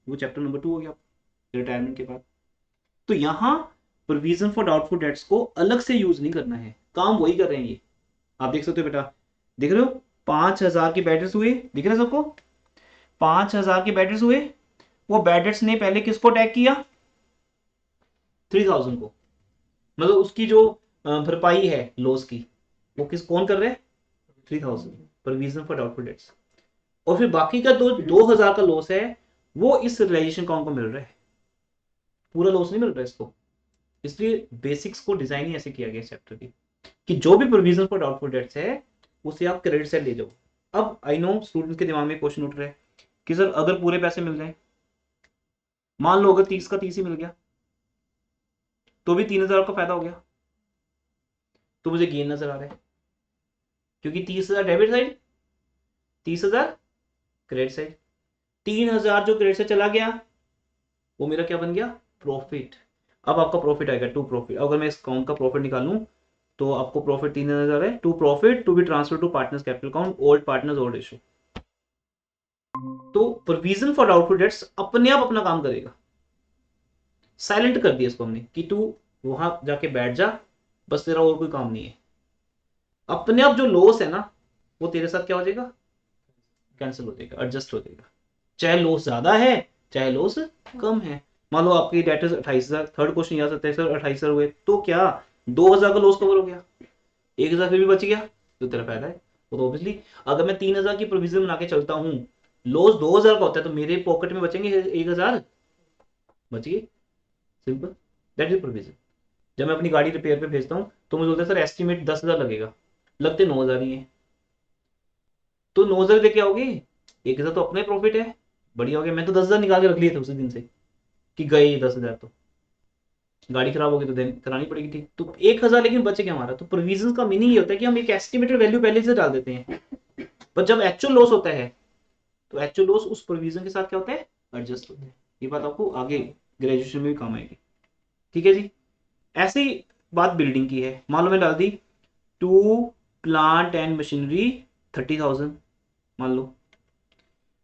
वो चैप्टर नंबर 2 हो गया रिटायरमेंट के बाद। तो यहाँ प्रोविजन फॉर डाउटफुल डेट्स को अलग से यूज नहीं करना है, काम वही कर रहे हैं ये, आप देख सकते हो बेटा, देख रहे हो 5,000 के बैटर्स हुए, दिख रहे सबको 5,000 के बैटर्स हुए, वो बैटर्स ने पहले किसको टैग किया, 3,000 को, मतलब उसकी जो भरपाई है लॉस की वो किस कौन कर रहे हैं, 3,000 प्रोविजन फॉर डाउटफुल डेट्स, और फिर बाकी का 2,000 का लॉस है वो इस रियलाइजेशन अकाउंट को मिल रहा है, पूरा लॉस नहीं मिल रहा है इसको। इसलिए बेसिक्स को डिजाइन ही ऐसे किया गया चैप्टर की कि जो भी प्रोविजन फॉर डाउटफुल डेट्स है उसे आप क्रेडिट साइड ले जाओ। अब आई नो स्टूडेंट्स के दिमाग में क्वेश्चन उठ रहा है कि सर अगर पूरे पैसे मिल जाए, मान लो अगर 30 का 30 ही मिल गया तो भी 3000 का फायदा हो गया, तो मुझे गेन नजर आ रहा है, क्योंकि 30,000 डेबिट साइड, 30,000 क्रेडिट साइड। 3,000 जो क्रेडिट से चला गया वो मेरा क्या बन गया, प्रॉफिट। अब आपका प्रॉफिट आएगा टू प्रॉफिट। अगर मैं इस अकाउंट का प्रॉफिट निकालूं तो आपको प्रॉफिट 3,000 है, to profit to be transfer to partners capital account, old partners old ratio. तो प्रोविजन फॉर डाउटफुल डेट्स अपने आप अपना काम करेगा, साइलेंट कर दिया इसको हमने कि तू वहां जाके बैठ जा, बस तेरा और कोई काम नहीं है। अपने आप जो लॉस है ना वो तेरे साथ क्या हो जाएगा, कैंसिल हो जाएगा, एडजस्ट हो जाएगा, चाहे लॉस ज्यादा है चाहे लॉस कम है। मान लो आपकी डेट 28,000, थर्ड क्वेश्चन याद आता है सर 28,000 हुए तो क्या 2,000 का लॉस कवर हो गया, 1,000 फिर भी बच गया, तो तेरा फायदा है। तो ऑब्वियसली अगर मैं 3,000 की प्रोविजन बना के चलता हूँ, लॉस 2,000 का होता है तो मेरे पॉकेट में बचेंगे 1,000 बच गए, सिंपल, दैट इज प्रोविजन। जब मैं अपनी गाड़ी रिपेयर पे भेजता हूँ तो मुझे बोलते हैं सर एस्टिमेट 10,000 लगेगा, लगते 9,000 ही है, तो 9,000 दे के आओगे, 1,000 तो अपना ही प्रॉफिट है, बढ़िया हो गया। मैं तो 10,000 निकाल के रख लिए थे उसी दिन से कि गए 10,000, तो गाड़ी खराब होगी तो देन करानी पड़ेगी, ठीक, तो 1,000 लेकिन बचे क्या हमारा। तो प्रोविजन का मीनिंग ये होता है कि हम एक एस्टिमेटेड वैल्यू पहले से डाल देते हैं, पर जब एक्चुअल लॉस होता है तो एक्चुअल लॉस उस प्रोविजन के साथ क्या होता है, एडजस्ट होता है। ये बात आपको आगे ग्रेजुएशन में भी काम आएगी, ठीक है जी। ऐसे ही बात बिल्डिंग की है, मान लो मैं डाल दी टू प्लांट एंड मशीनरी 30,000 मान लो,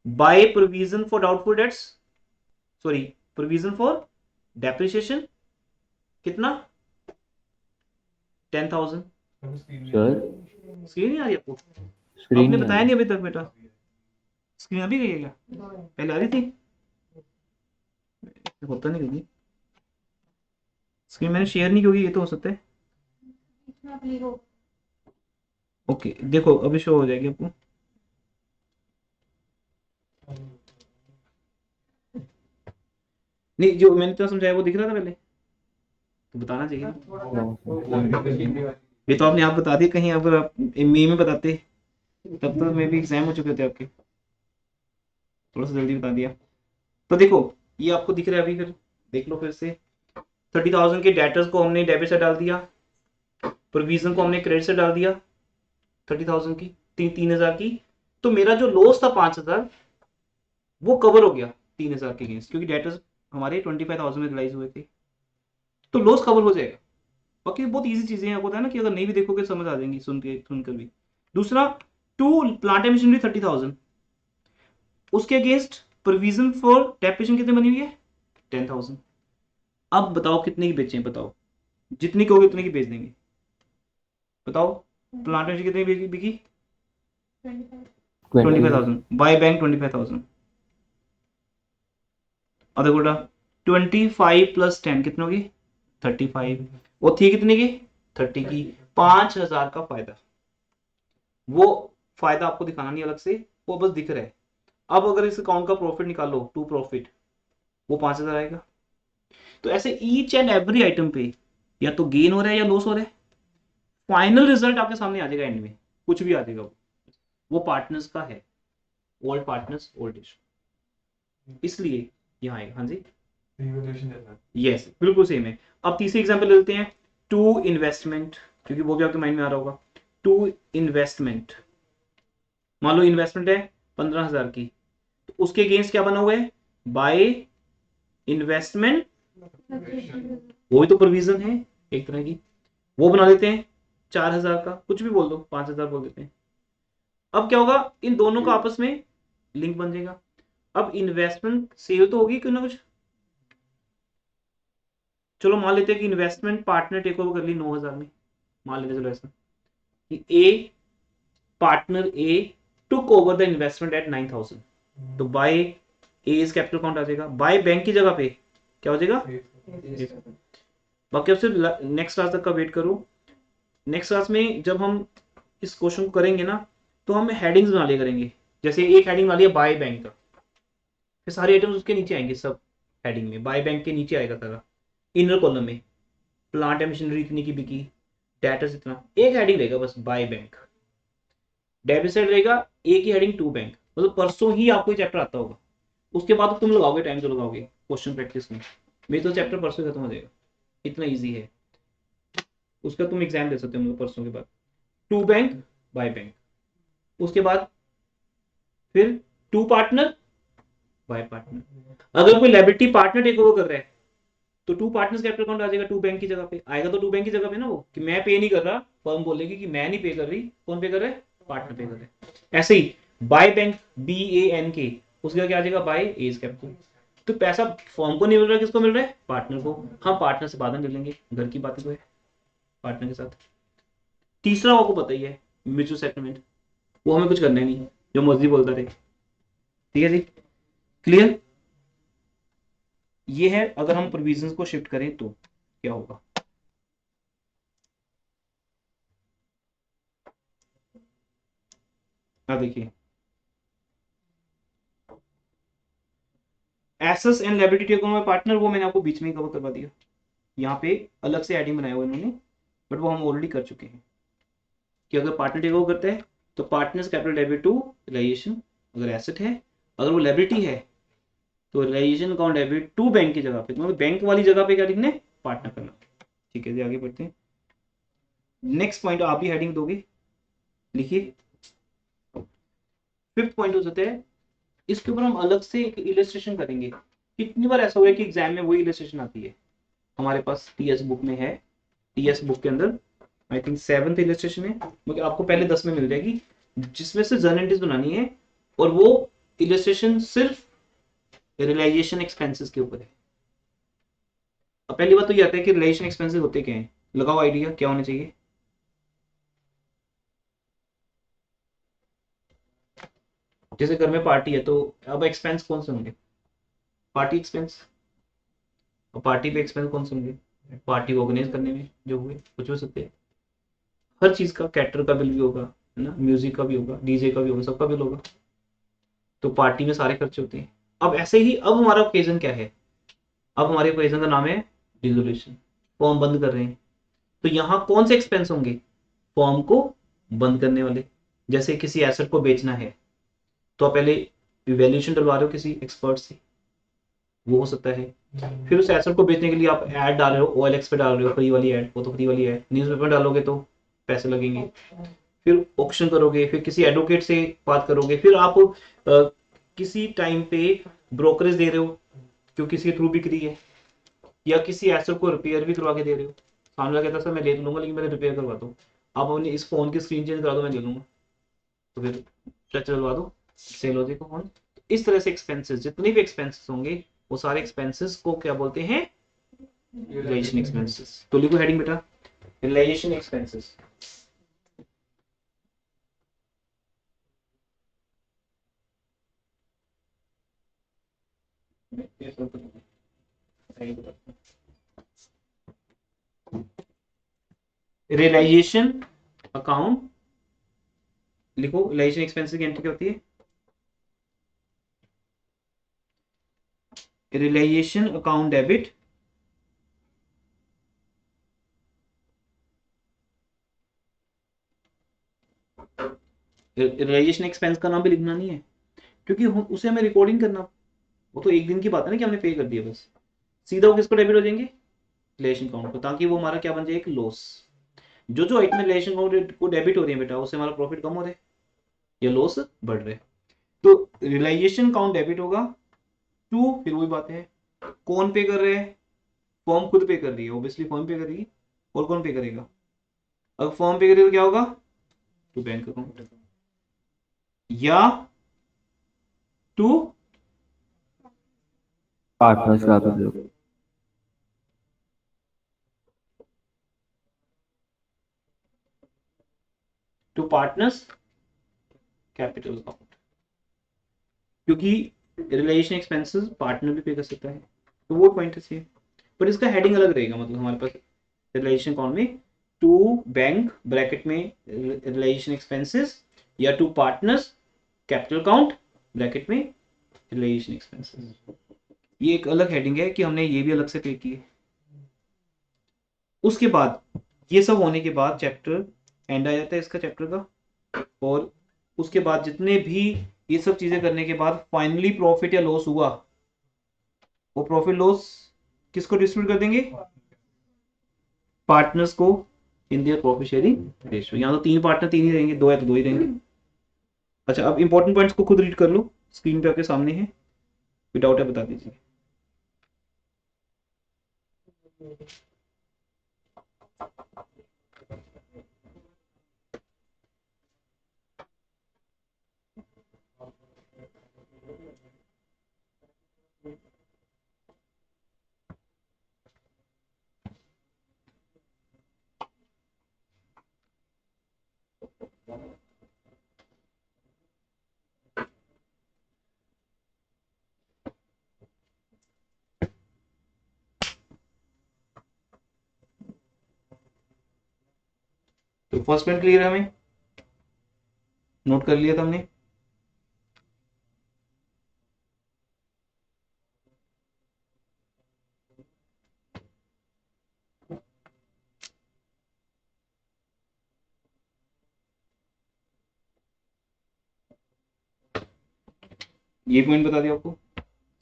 by provision for doubtful debts, sorry provision for depreciation कितना 10,000। सर स्क्रीन नहीं आ रही आपको, स्क्रीन आपने नहीं आ बताया रही। नहीं अभी तक बेटा, स्क्रीन अभी गई है क्या, पहले आ रही थी, होता नहीं कभी, स्क्रीन मैंने शेयर नहीं की होगी, ये तो हो सकता है। ओके देखो अभी शो हो जाएगी आपको, नहीं जो मैंने तो समझाया वो दिख रहा था पहले, तो बताना चाहिए ना। ये तो आपने आप बता दिया, कहीं अगर आप मी में बताते तब तो मे भी एग्जाम हो चुके थे आपके, थोड़ा सा जल्दी बता दिया। तो देखो ये आपको दिख रहा है अभी, फिर देख लो फिर से। 30,000 के डेटर्स को हमने डेबिट से डाल दिया, प्रोविजन को हमने क्रेडिट से डाल दिया, 30,000 की 3,000 की, तो मेरा जो लॉस था 5,000 वो कवर हो गया 3,000 के अगेंस्ट, क्योंकि डेटर्स हमारे 25,000 में रिलाइज हुए थे, तो लॉस कवर हो जाएगा। बाकी बहुत इजी चीजें हैं, आपको पता है ना कि अगर नहीं भी देखोगे समझ आ जाएंगी सुनकर भी। दूसरा टू प्लांट एंड मशीनरी 30,000, उसके अगेंस्ट प्रोविजन फॉर डेप्रिसिएशन कितने बनी हुई है 10,000। अब बताओ कितने की बेचें, बताओ जितनी कहोगे उतनी की बेच देंगे, बताओ प्लांट एंड कितनी बिकी 25,000, बाय बैंक 25,000, और देखो बेटा 25 प्लस 10 कितने होगी 35, वो थी कितने की 30 की, 5,000 का फायदा। वो फायदा आपको दिखाना नहीं अलग से, वो बस दिख रहा है। अब अगर इस अकाउंट का प्रॉफिट निकालो टू प्रॉफिट, वो 5,000 आएगा। तो ऐसे ईच एंड एवरी आइटम पे या तो गेन हो रहा है या लॉस हो रहा है, फाइनल रिजल्ट आपके सामने आ जाएगा एंड में, कुछ भी आ जाएगा वो पार्टनर्स का है, ओल्ड पार्टनर्स ओल्ड इशू, इसलिए यहाँ आएगा। हाँ जी यस बिल्कुल सेम है। अब तीसरी एग्जांपल ले लेते हैं, टू इन्वेस्टमेंट, क्योंकि वो भी आपके माइंड में आ रहा होगा। टू इन्वेस्टमेंट, मान लो इन्वेस्टमेंट है 15,000 की, तो उसके अगेंस्ट क्या बना हुआ है, बाय इन्वेस्टमेंट, वो भी तो प्रोविजन है एक तरह की, वो बना लेते हैं 4,000 का, कुछ भी बोल दो 5,000 बोल देते हैं। अब क्या होगा, इन दोनों का आपस में लिंक बन जाएगा। अब इन्वेस्टमेंट सेल तो होगी क्यों ना कुछ, चलो मान लेते हैं कि इन्वेस्टमेंट पार्टनर टेक ओवर कर ली 9,000 में, मान लेते चलो ऐसा कि A partner A took over the investment at 9,000, तो बाय एज कैपिटल अकाउंट आ जाएगा, बाय बैंक की जगह पे क्या हो जाएगा। बाकी अब सिर्फ नेक्स्ट क्लास तक का वेट करो, नेक्स्ट क्लास में जब हम इस क्वेश्चन को करेंगे ना तो हम हेडिंग्स बना लिया करेंगे, जैसे एक हेडिंग बना लिया बाय बैंक का, फिर सारे आइटम्स उसके नीचे आएंगे, सब हेडिंग में बाय बैंक के नीचे आएगा सारा, इनर कॉलम में प्लांट एंड मशीनरी इतनी की बिकी, डेटर्स इतना, एक हेडिंग रहेगा बस बाय बैंक, डेबिट साइड रहेगा एक ही हेडिंग टू बैंक, मतलब परसों ही आपको चैप्टर आता होगा, उसके बाद तुम लगाओगे टाइम, जो लगाओगे क्वेश्चन प्रैक्टिस में। मेरी तो चैप्टर परसों खत्म हो जाएगा, इतना इजी है। उसका तुम एग्जाम दे सकते हो मतलब परसों के बाद। टू बैंक बाय बैंक, उसके बाद फिर टू पार्टनर बाय पार्टनर। अगर कोई लायबिलिटी पार्टनर टेक ओवर कर रहा है तो टू पार्टनर्स कैपिटल अकाउंट आ जाएगा टू बैंक की जगह पे, आएगा तो टू बैंक की जगह पे ना, वो कि मैं पे नहीं कर रहा, फर्म बोलेगी कि मैं नहीं पे कर रही, कौन पे कर रहा है, पार्टनर पे कर रहा है। ऐसे ही बाय बैंक BANK, उसके क्या आ जाएगा, बाय एज कैपिटल। तो पैसा फर्म को नहीं मिल रहा है, किसको मिल रहा है, पार्टनर को। हम पार्टनर से बाद में मिल लेंगे, घर की बातें तो है पार्टनर के साथ। तीसरा आपको पता ही है, म्यूचुअल सेटलमेंट, वो हमें कुछ करना ही नहीं, जो मर्जी बोलता रहे। ठीक है जी, क्लियर। ये है अगर हम प्रोविजंस को शिफ्ट करें तो क्या होगा। देखिए, assets and liability take over partner, वो मैंने आपको बीच में ही कवर करवा दिया। यहाँ पे अलग से हेडिंग बनाया हुआ इन्होंने, बट वो हम ऑलरेडी कर चुके हैं कि अगर पार्टनर टेक ओवर करता है तो partners capital debit to realisation, अगर एसेट है। अगर वो लायबिलिटी है तो realisation account debit to bank की जगह पे, मतलब बैंक वाली जगह पे क्या लिखना है, पार्टनर करना। ठीक है जी, आगे बढ़ते हैं। नेक्स्ट पॉइंट आप ही हेडिंग दोगे, लिखिए। फिफ्थ पॉइंट हो जाता है, इसके ऊपर हम अलग से एक इलस्ट्रेशन करेंगे। कितनी बार ऐसा हुआ है कि एग्जाम में वही इलस्ट्रेशन आती है। हमारे पास TS बुक में है, TS बुक के अंदर आई थिंक 7th इलस्ट्रेशन है, मतलब आपको पहले 10 में मिल जाएगी, जिसमें से जर्नलिस्ट बनानी है, और वो इलस्ट्रेशन सिर्फ रियलाइजेशन एक्सपेंसेस के ऊपर है। अब पहली बात तो ये आता है कि रियलाइजेशन एक्सपेंसेस होते क्या हैं, लगाओ आइडिया क्या होना चाहिए। जैसे घर में पार्टी है तो अब एक्सपेंस कौन से होंगे, पार्टी एक्सपेंस। और पार्टी पे एक्सपेंस कौन से होंगे, पार्टी ऑर्गेनाइज करने में जो हुए, कुछ हो सकते हैं। हर चीज का, कैटर का बिल भी होगा, है ना, म्यूजिक का भी होगा, डीजे का भी होगा, सबका बिल होगा। तो पार्टी में सारे खर्चे होते हैं। अब ऐसे ही अब हमारा ओकेजन क्या है, अब हमारे ओकेजन का नाम है डिसोल्यूशन, फॉर्म बंद कर रहे हैं। तो यहाँ कौन से एक्सपेंस होंगे, फॉर्म को बंद करने वाले। जैसे किसी एसेट को बेचना है तो आप पहले इवैल्यूएशन डलवा रहे हो किसी एक्सपर्ट से, वो हो सकता है। फिर उस एसेट को बेचने के लिए आप ऐड डाल रहे हो, OLX पे डाल रहे हो, फ्री वाली ऐड, वो तो फ्री वाली है। न्यूज़पेपर डालोगे तो पैसे लगेंगे। फिर ऑक्शन करोगे, फिर किसी एडवोकेट से बात करोगे, फिर आप किसी टाइम पे ब्रोकरेज दे रहे हो क्योंकि किसी के थ्रू बिक्री है, या किसी एसेट को रिपेयर भी करवा के दे रहे हो। सामने वाला कहता सर मैं ले तो लूंगा लेकिन मेरे रिपेयर करवा दो, आप अपनी इस फोन की स्क्रीन चेंज करा दो मैं ले लूंगा, तो फिर टच डलवा दो, सेल हो जाएगा फोन। इस तरह से एक्सपेंसेस, जितने भी एक्सपेंसेस होंगे वो सारे एक्सपेंसेस को क्या बोलते हैं, रियलाइजेशन एक्सपेंसेस। तो लिखो हेडिंग बेटा, रियलाइजेशन एक्सपेंसेस। रियलाइजेशन अकाउंट लिखो, रियलाइजेशन एक्सपेंसेस की एंट्री क्या होती है, realisation account debit realisation expense का नाम भी लिखना नहीं है क्योंकि उसे हमें रिकॉर्डिंग करना, वो तो एक दिन की बात है ना कि हमने पे कर दिया बस। सीधा वो किसको डेबिट हो जाएंगे, रिलेशन अकाउंट को, ताकि वो हमारा क्या बन जाए, एक लॉस। जो जो आइटम रिलेशन अकाउंट को डेबिट हो रही है बेटा, उससे हमारा प्रॉफिट कम हो रहा है या लॉस बढ़ रहा है। तो रियलाइजेशन अकाउंट डेबिट होगा टू, फिर वही बात है, कौन पे कर रहे हैं, फॉर्म खुद पे कर रही है, ऑब्वियसली फॉर्म पे करेगी। और कौन पे करेगा, अगर फॉर्म पे करेगा तो क्या होगा, टू बैंक अकाउंट, या to partners capital. To partners capital account, क्योंकि रिलेशन एक्सपेंसेस पार्टनर भी पे कर सकता है, तो वो पॉइंट है। पर इसका हेडिंग अलग रहेगा, मतलब हमारे पास रिलेशन अकाउंट में टू बैंक ब्रैकेट में रिलेशन एक्सपेंसेस, या to partners capital account bracket में रिलेशन एक्सपेंसेस। ये एक अलग हेडिंग है कि हमने ये भी अलग से पे किए। उसके बाद ये सब होने के बाद चैप्टर एंड आ जाता है इसका, चैप्टर का। और उसके बाद जितने भी ये सब चीजें करने के बाद फाइनली प्रॉफिट या लॉस हुआ, वो प्रॉफिट लॉस किसको डिस्ट्रीब्यूट कर देंगे? पार्टनर्स को in their profit sharing ratio. यहाँ तो 3 पार्टनर 3 ही रहेंगे, 2 है तो 2 ही रहेंगे। अच्छा, अब इंपॉर्टेंट पॉइंट्स को खुद रीड कर लो, स्क्रीन पे आपके सामने है, कोई डाउट है बता दीजिए। तो फर्स्ट पॉइंट क्लियर है, हमें नोट कर लिया था हमने। ये पॉइंट बता दिया आपको।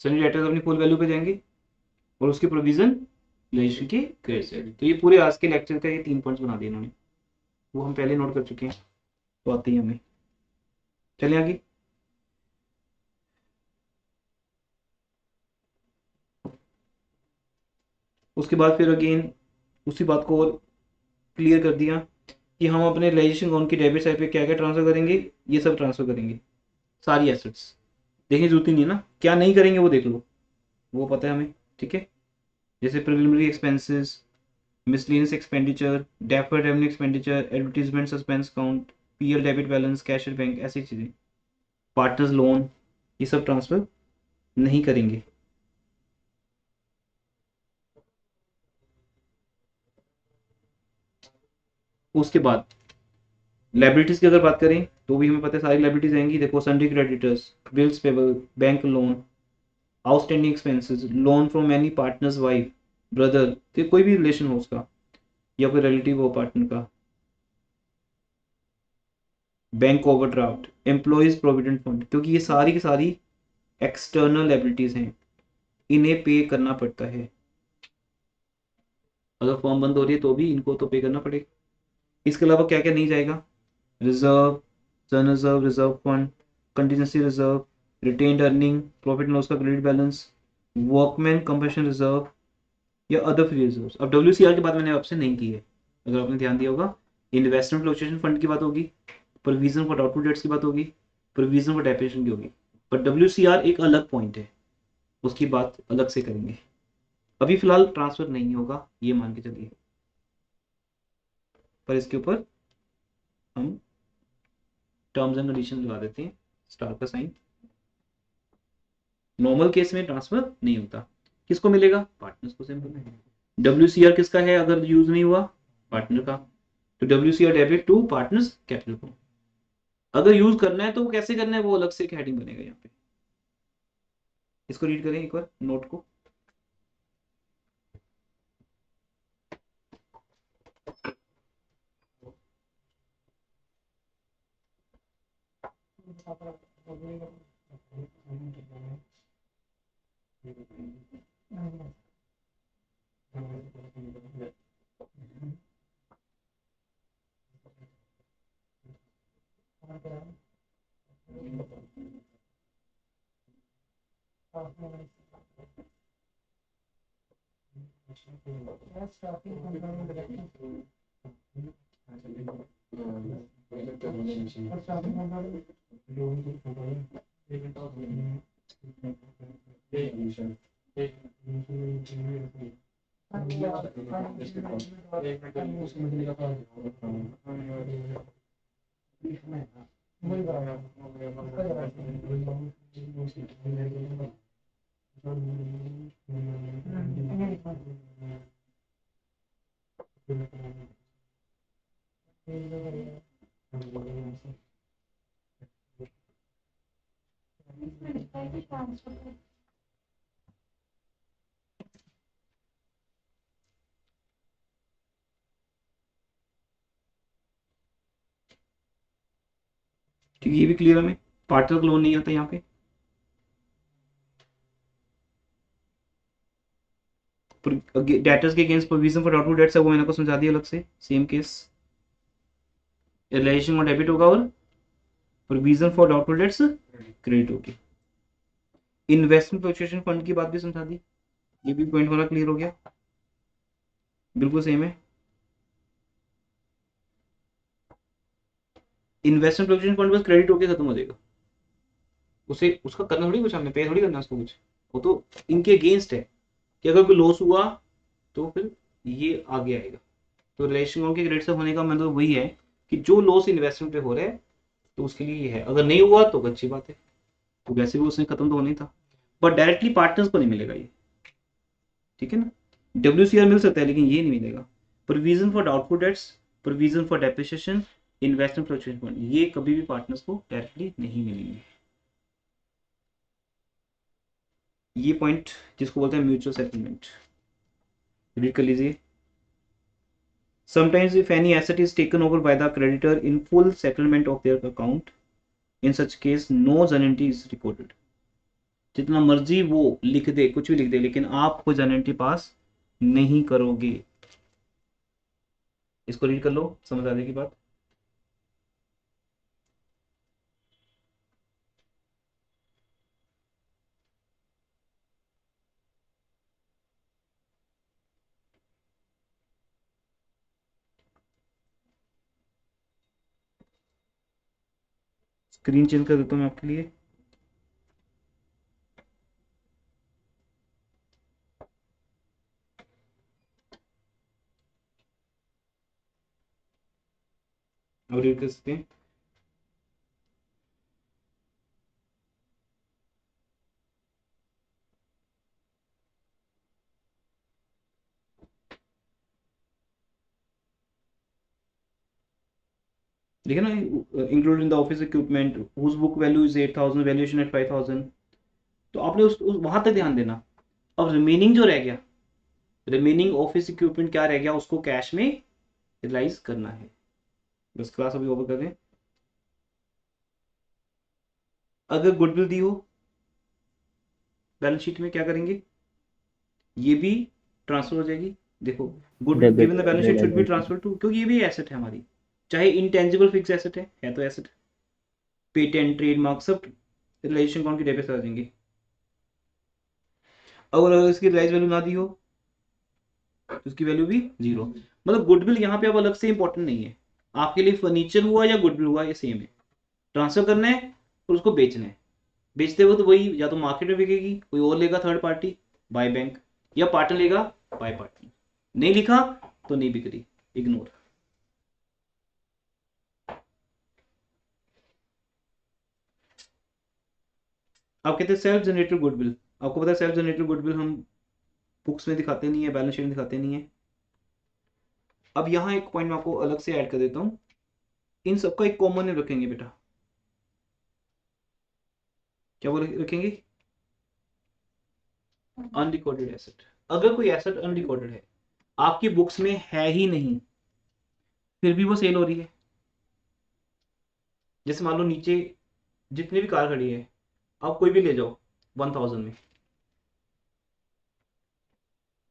सनी डेटर्स अपनी फुल वैल्यू पे जाएंगे और उसकी प्रोविजन रजिस्टर के क्रेडिट साइड। तो ये पूरे आज के लेक्चर का ये 3 पॉइंट्स बना दिए इन्होंने, वो हम पहले नोट कर चुके हैं, तो आते ही हमें। चलिए आगे। उसके बाद फिर अगेन उसी बात को और क्लियर कर दिया कि हम अपने रिलाइजेशन अकाउंट की डेबिट साइड पे क्या क्या ट्रांसफर करेंगे, ये सब ट्रांसफर करेंगे, सारी एसेट्स। देखने जरूरत ही नहीं है ना, क्या नहीं करेंगे वो देख लो, वो पता है हमें, ठीक है। जैसे preliminary expenses, miscellaneous expenditure, deferred revenue expenditure, advertisement suspense account, PL debit balance, cash bank, ऐसी चीज़ें। पार्टनर्स लोन, ये सब ट्रांसफर नहीं करेंगे। उसके बाद लाइबिलिटीज की अगर बात करें तो भी हमें पता है सारी लाइबिलिटीज आएंगी। देखो, sundry creditors, bills payable, bank loan, outstanding expenses, loan from any partners wife, brother, तो कोई भी रिलेशन हो उसका या कोई रिलेटिव हो पार्टनर का, bank overdraft, employees provident fund, क्योंकि ये सारी की सारी एक्सटर्नल लाइबिलिटीज हैं, इन्हें पे करना पड़ता है। अगर फॉर्म बंद हो रही है तो भी इनको तो पे करना पड़ेगा। इसके अलावा क्या क्या नहीं जाएगा? रिजर्व, सन reserve, reserve fund, contingency reserve, retained earning, profit and loss का credit balance, workman compensation reserve या अदर फ्री रिजर्व। अब डब्ल्यूसीआर की बात मैंने आपसे नहीं की है, अगर आपने ध्यान दिया होगा। इन्वेस्टमेंट फ्लक्चुएशन फंड की बात होगी, प्रोविजन फॉर डाउटफुल डेट्स की बात होगी, प्रोविजन फॉर डेप्रिसिएशन की होगी। पर डब्ल्यूसीआर एक अलग पॉइंट है, उसकी बात अलग से करेंगे। अभी फिलहाल ट्रांसफर नहीं होगा, ये मान के चलिए, पर इसके ऊपर हम टर्म्स एंड कंडीशन लगा देते हैं, स्टार का साइन। नॉर्मल केस में ट्रांसफर नहीं होता, किसको मिलेगा? पार्टनर्स को सिंपल में। डब्ल्यूसीआर किसका है अगर यूज नहीं हुआ? पार्टनर का। तो WCR debit to partners capital को। अगर यूज करना है तो वो कैसे करना है, वो अलग से एक हेडिंग बनेगा यहाँ पे। इसको रीड करें एक बार नोट को। ठीक है, ये भी क्लियर हमें। पार्टनर को लोन नहीं आता यहाँ पे। डेटर्स के against provision for doubtful dates है, वो मैंने आपको समझा दिया अलग से, सेम केस। रियलाइजेशन और डेबिट होगा और provision for doubtful dates credit होगी। इन्वेस्टमेंट फ्लक्चुएशन फंड की बात भी समझा दी, ये भी पॉइंट वाला क्लियर हो गया, बिल्कुल सेम है। इन्वेस्टमेंट फ्लक्चुएशन फंड बस क्रेडिट होके खत्म हो जाएगा, उसे उसका करना थोड़ी कुछ, हमने पे थोड़ी करना उसको कुछ, वो तो इनके अगेंस्ट है कि अगर कोई लॉस हुआ तो फिर ये आगे आएगा। तो रिलेशन के क्रेडिट से होने का मतलब वही है कि जो लॉस इन्वेस्टमेंट पे हो रहा है तो उसके लिए ये है, अगर नहीं हुआ तो अच्छी बात है, तो वैसे भी उसने खत्म तो होना ही था, बट डायरेक्टली पार्टनर्स को नहीं मिलेगा ये, ठीक है ना। WCR मिल सकता है लेकिन ये नहीं मिलेगा। Provision for doubtful dates, provision for depreciation, investment fluctuation fund, ये कभी भी पार्टनर्स को डायरेक्टली नहीं मिलेंगे। ये पॉइंट जिसको बोलते हैं म्यूचुअल सेटलमेंट, रीड कर लीजिए। Sometimes if any asset is taken over by the creditor in full settlement of their account, in such case no guarantee is recorded. जितना मर्जी वो लिख दे, कुछ भी लिख दे, लेकिन आप कोई गारंटी पास नहीं करोगे। इसको रीड कर लो, समझ आ जाएगी बात। स्क्रीन चेंज कर देता हूँ मैं आपके लिए। अब रीड कर सकते हैं। देखिए ना, include in the office equipment whose book value is 8,000, valuation at 5,000। तो आपने उस वहां तक ध्यान देना। अब रिमेनिंग जो रह गया, रिमेनिंग ऑफिस इक्विपमेंट क्या रह गया, उसको कैश में रियलाइज करना है। बस क्लास अभी ओवर कर दें। अगर गुडविल दी हो बैलेंस शीट में क्या करेंगे, ये भी ट्रांसफर हो जाएगी। देखो, goodwill Debit given the balance sheet should be realization. Transfer to, क्योंकि ये भी एसेट है हमारी, चाहे इंटेंजिबल फिक्स एसेट है तो एसेट, पेटेंट ट्रेडमार्क सब रिलेशन अकाउंट की डेबिट से आ जाएंगे। अगर इसकी रिलाइज वैल्यू ना दी हो तो उसकी वैल्यू भी जीरो। मतलब गुडविल यहाँ पे अब अलग से इंपॉर्टेंट नहीं है आपके लिए, फर्नीचर हुआ या गुडविल हुआ ये सेम है, ट्रांसफर करना है और उसको बेचना है। बेचते वक्त वही, या तो मार्केट में बिकेगी, कोई और लेगा थर्ड पार्टी बाय बैंक, या पार्टनर लेगा बाय पार्टनर। नहीं लिखा तो नहीं बिक रही, इग्नोर। आप कहते हैं सेल्फ जनरेटेड गुडविल, आपको पता है सेल्फ जनरेटेड गुडविल हम बुक्स में दिखाते नहीं है, बैलेंस शीट में दिखाते नहीं है। अब यहाँ एक पॉइंट मैं आपको अलग से ऐड कर देता हूँ, इन सबका एक कॉमन रखेंगे बेटा। क्या वो रखेंगे, अनरिकॉर्डेड एसेट। अगर कोई एसेट अनरिकॉर्डेड है, आपकी बुक्स में है ही नहीं, फिर भी वो सेल हो रही है। जैसे मान लो नीचे जितनी भी कार खड़ी है, आप कोई भी ले जाओ 1,000 में,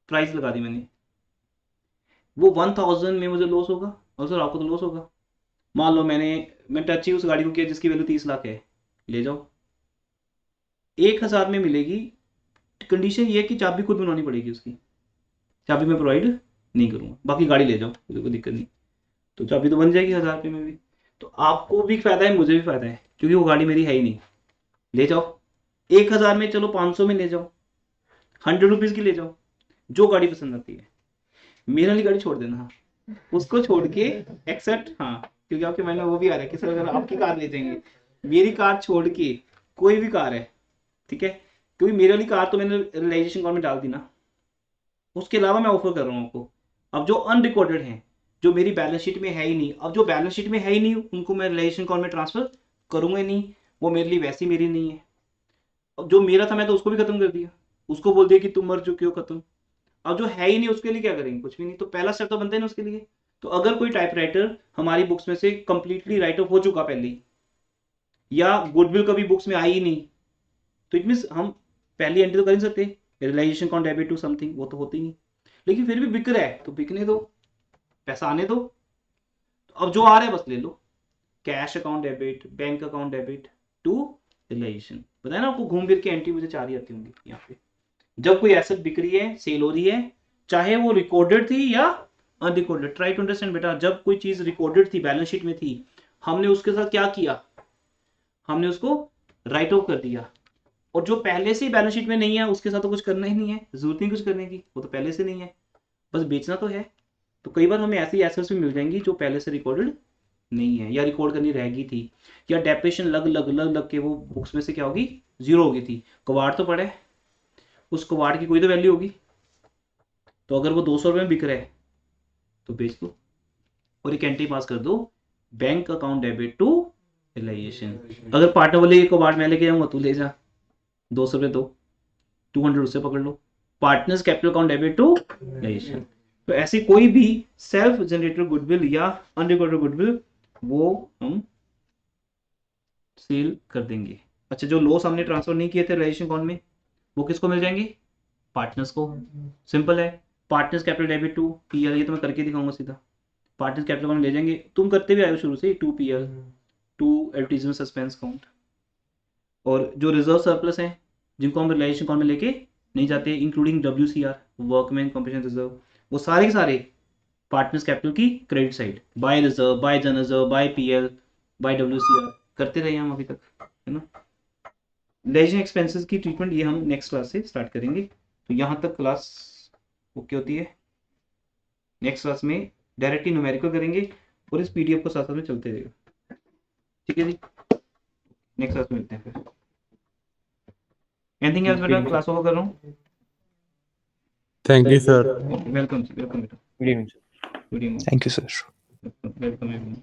प्राइस लगा दी मैंने, वो 1,000 में मुझे लॉस होगा, और सर आपको तो लॉस होगा। मान लो मैं टच ही उस गाड़ी को किया जिसकी वैल्यू 30 लाख है, ले जाओ 1,000 में मिलेगी। कंडीशन ये है कि चाबी खुद बनवानी पड़ेगी, उसकी चाबी मैं प्रोवाइड नहीं करूंगा, बाकी गाड़ी ले जाओ, कोई दिक्कत नहीं। तो चाबी तो बन जाएगी 1,000 रुपये में भी, तो आपको भी फायदा है, मुझे भी फायदा है, क्योंकि वो गाड़ी मेरी है ही नहीं। ले जाओ 1,000 में, चलो 500 में ले जाओ, 100 रुपीज की ले जाओ, जो गाड़ी पसंद आती है। मेरे वाली गाड़ी छोड़ देना, हाँ, उसको छोड़ के एक्सेप्ट, हाँ, क्योंकि आपके माइंड में वो भी आ रहा है कि सर अगर आपकी कार ले जाएंगे, मेरी कार छोड़ के कोई भी कार है, ठीक है, क्योंकि मेरे वाली कार तो मैंने रियलाइजेशन अकाउंट में डाल दी ना, उसके अलावा मैं ऑफर कर रहा हूँ आपको। अब जो अनरिकॉर्डेड है, जो मेरी बैलेंस शीट में है ही नहीं, अब जो बैलेंस शीट में है ही नहीं उनको मैं रियलाइजेशन अकाउंट में ट्रांसफर करूंगा ही नहीं, वो मेरे लिए वैसी मेरी नहीं है। अब जो मेरा था मैं तो उसको भी खत्म कर दिया, उसको बोल दिया कि तुम मर चुके हो, खत्म। अब जो है ही नहीं उसके लिए क्या करेंगे, कुछ भी नहीं। तो पहला स्टेप तो बनता है ना उसके लिए। तो अगर कोई टाइपराइटर हमारी बुक्स में से कंप्लीटली राइट ऑफ हो चुका पहले ही, या गुडविल कभी बुक्स में आई ही नहीं, तो इट मीन्स हम पहली एंट्री तो कर नहीं सकते, realisation account debit to something, वो तो होती नहीं, लेकिन फिर भी बिक रहा है तो बिकने दो, पैसा आने दो। तो अब जो आ रहा है बस ले लो, cash account debit, bank account debit to realisation. बताया ना आपको, घूम फिर के एंट्री मुझे 4 ही आती होंगी यहाँ पे। जब कोई एसेट बिक रही है, सेल हो रही है, चाहे वो रिकॉर्डेड थी या अनरिकॉर्डेड, ट्राई टू अंडरस्टैंड बेटा, जब कोई चीज रिकॉर्डेड थी, बैलेंस शीट में थी, हमने उसके साथ क्या किया, हमने उसको राइट ऑफ कर दिया। और जो पहले से ही बैलेंस शीट में नहीं है उसके साथ तो कुछ करना ही नहीं है, जरूरत नहीं कुछ करने की, वो तो पहले से नहीं है, बस बेचना तो है। तो कई बार हमें ऐसी एसेट्स भी मिल जाएंगी जो पहले से रिकॉर्डेड नहीं है या रिकॉर्ड करनी रह गई थी, या डेप्रेशन लग के वो बुक्स में से क्या होगी, जीरो होगी थी। कबाड़ तो पड़ा है, उस कबाड़ की कोई तो वैल्यू होगी, तो अगर वो 200 रुपये में बिक रहा है तो बेच दो और एक एंट्री पास कर दो, bank account debit to realisation. अगर पार्टनर बोले ये कबाड़ मैं लेके जाऊंगा, तू ले जा, 200 रुपये दो, 200 उससे पकड़ लो, partners capital account debit to realisation. तो ऐसी कोई भी सेल्फ जनरेटेड गुडविल या अनरिकॉर्डेड गुडविल वो हम सेल कर देंगे। अच्छा, जो लॉस हमने ट्रांसफर नहीं किए थे रियलाइजेशन अकाउंट में, वो किसको मिल जाएंगे, पार्टनर्स को। सिंपल है, partners capital debit to PL, ये तो मैं करके दिखाऊंगा सीधा। पार्टनर्स कैपिटल अकाउंट ले जाएंगे, तुम करते भी आए हो शुरू से, to PL, to advertisement suspense account. और जो रिजर्व सरप्लस हैं जिनको हम रियलाइजेशन अकाउंट में लेके नहीं जाते, including WCR, workman compensation reserve, वो सारे के सारे पार्टनर्स कैपिटल की credit side, by reserve, by जन reserve, by PL, by WCR करते रहे हम अभी तक, है ना। रियलाइजेशन एक्सपेंसेस की ट्रीटमेंट ये हम नेक्स्ट क्लास से स्टार्ट करेंगे। तो यहाँ तक क्लास ओके होती है। नेक्स्ट क्लास में डायरेक्टली न्यूमेरिकल करेंगे और इस PDF को साथ साथ में चलते रहेगा, ठीक है जी। नेक्स्ट क्लास में मिलते हैं फिर। एनीथिंग एल्स बेटा, क्लास ओवर कर रहा हूँ। Thank you, sir. वेलकम बेटा, Good evening, sir. Good evening, Thank you, sir. Welcome.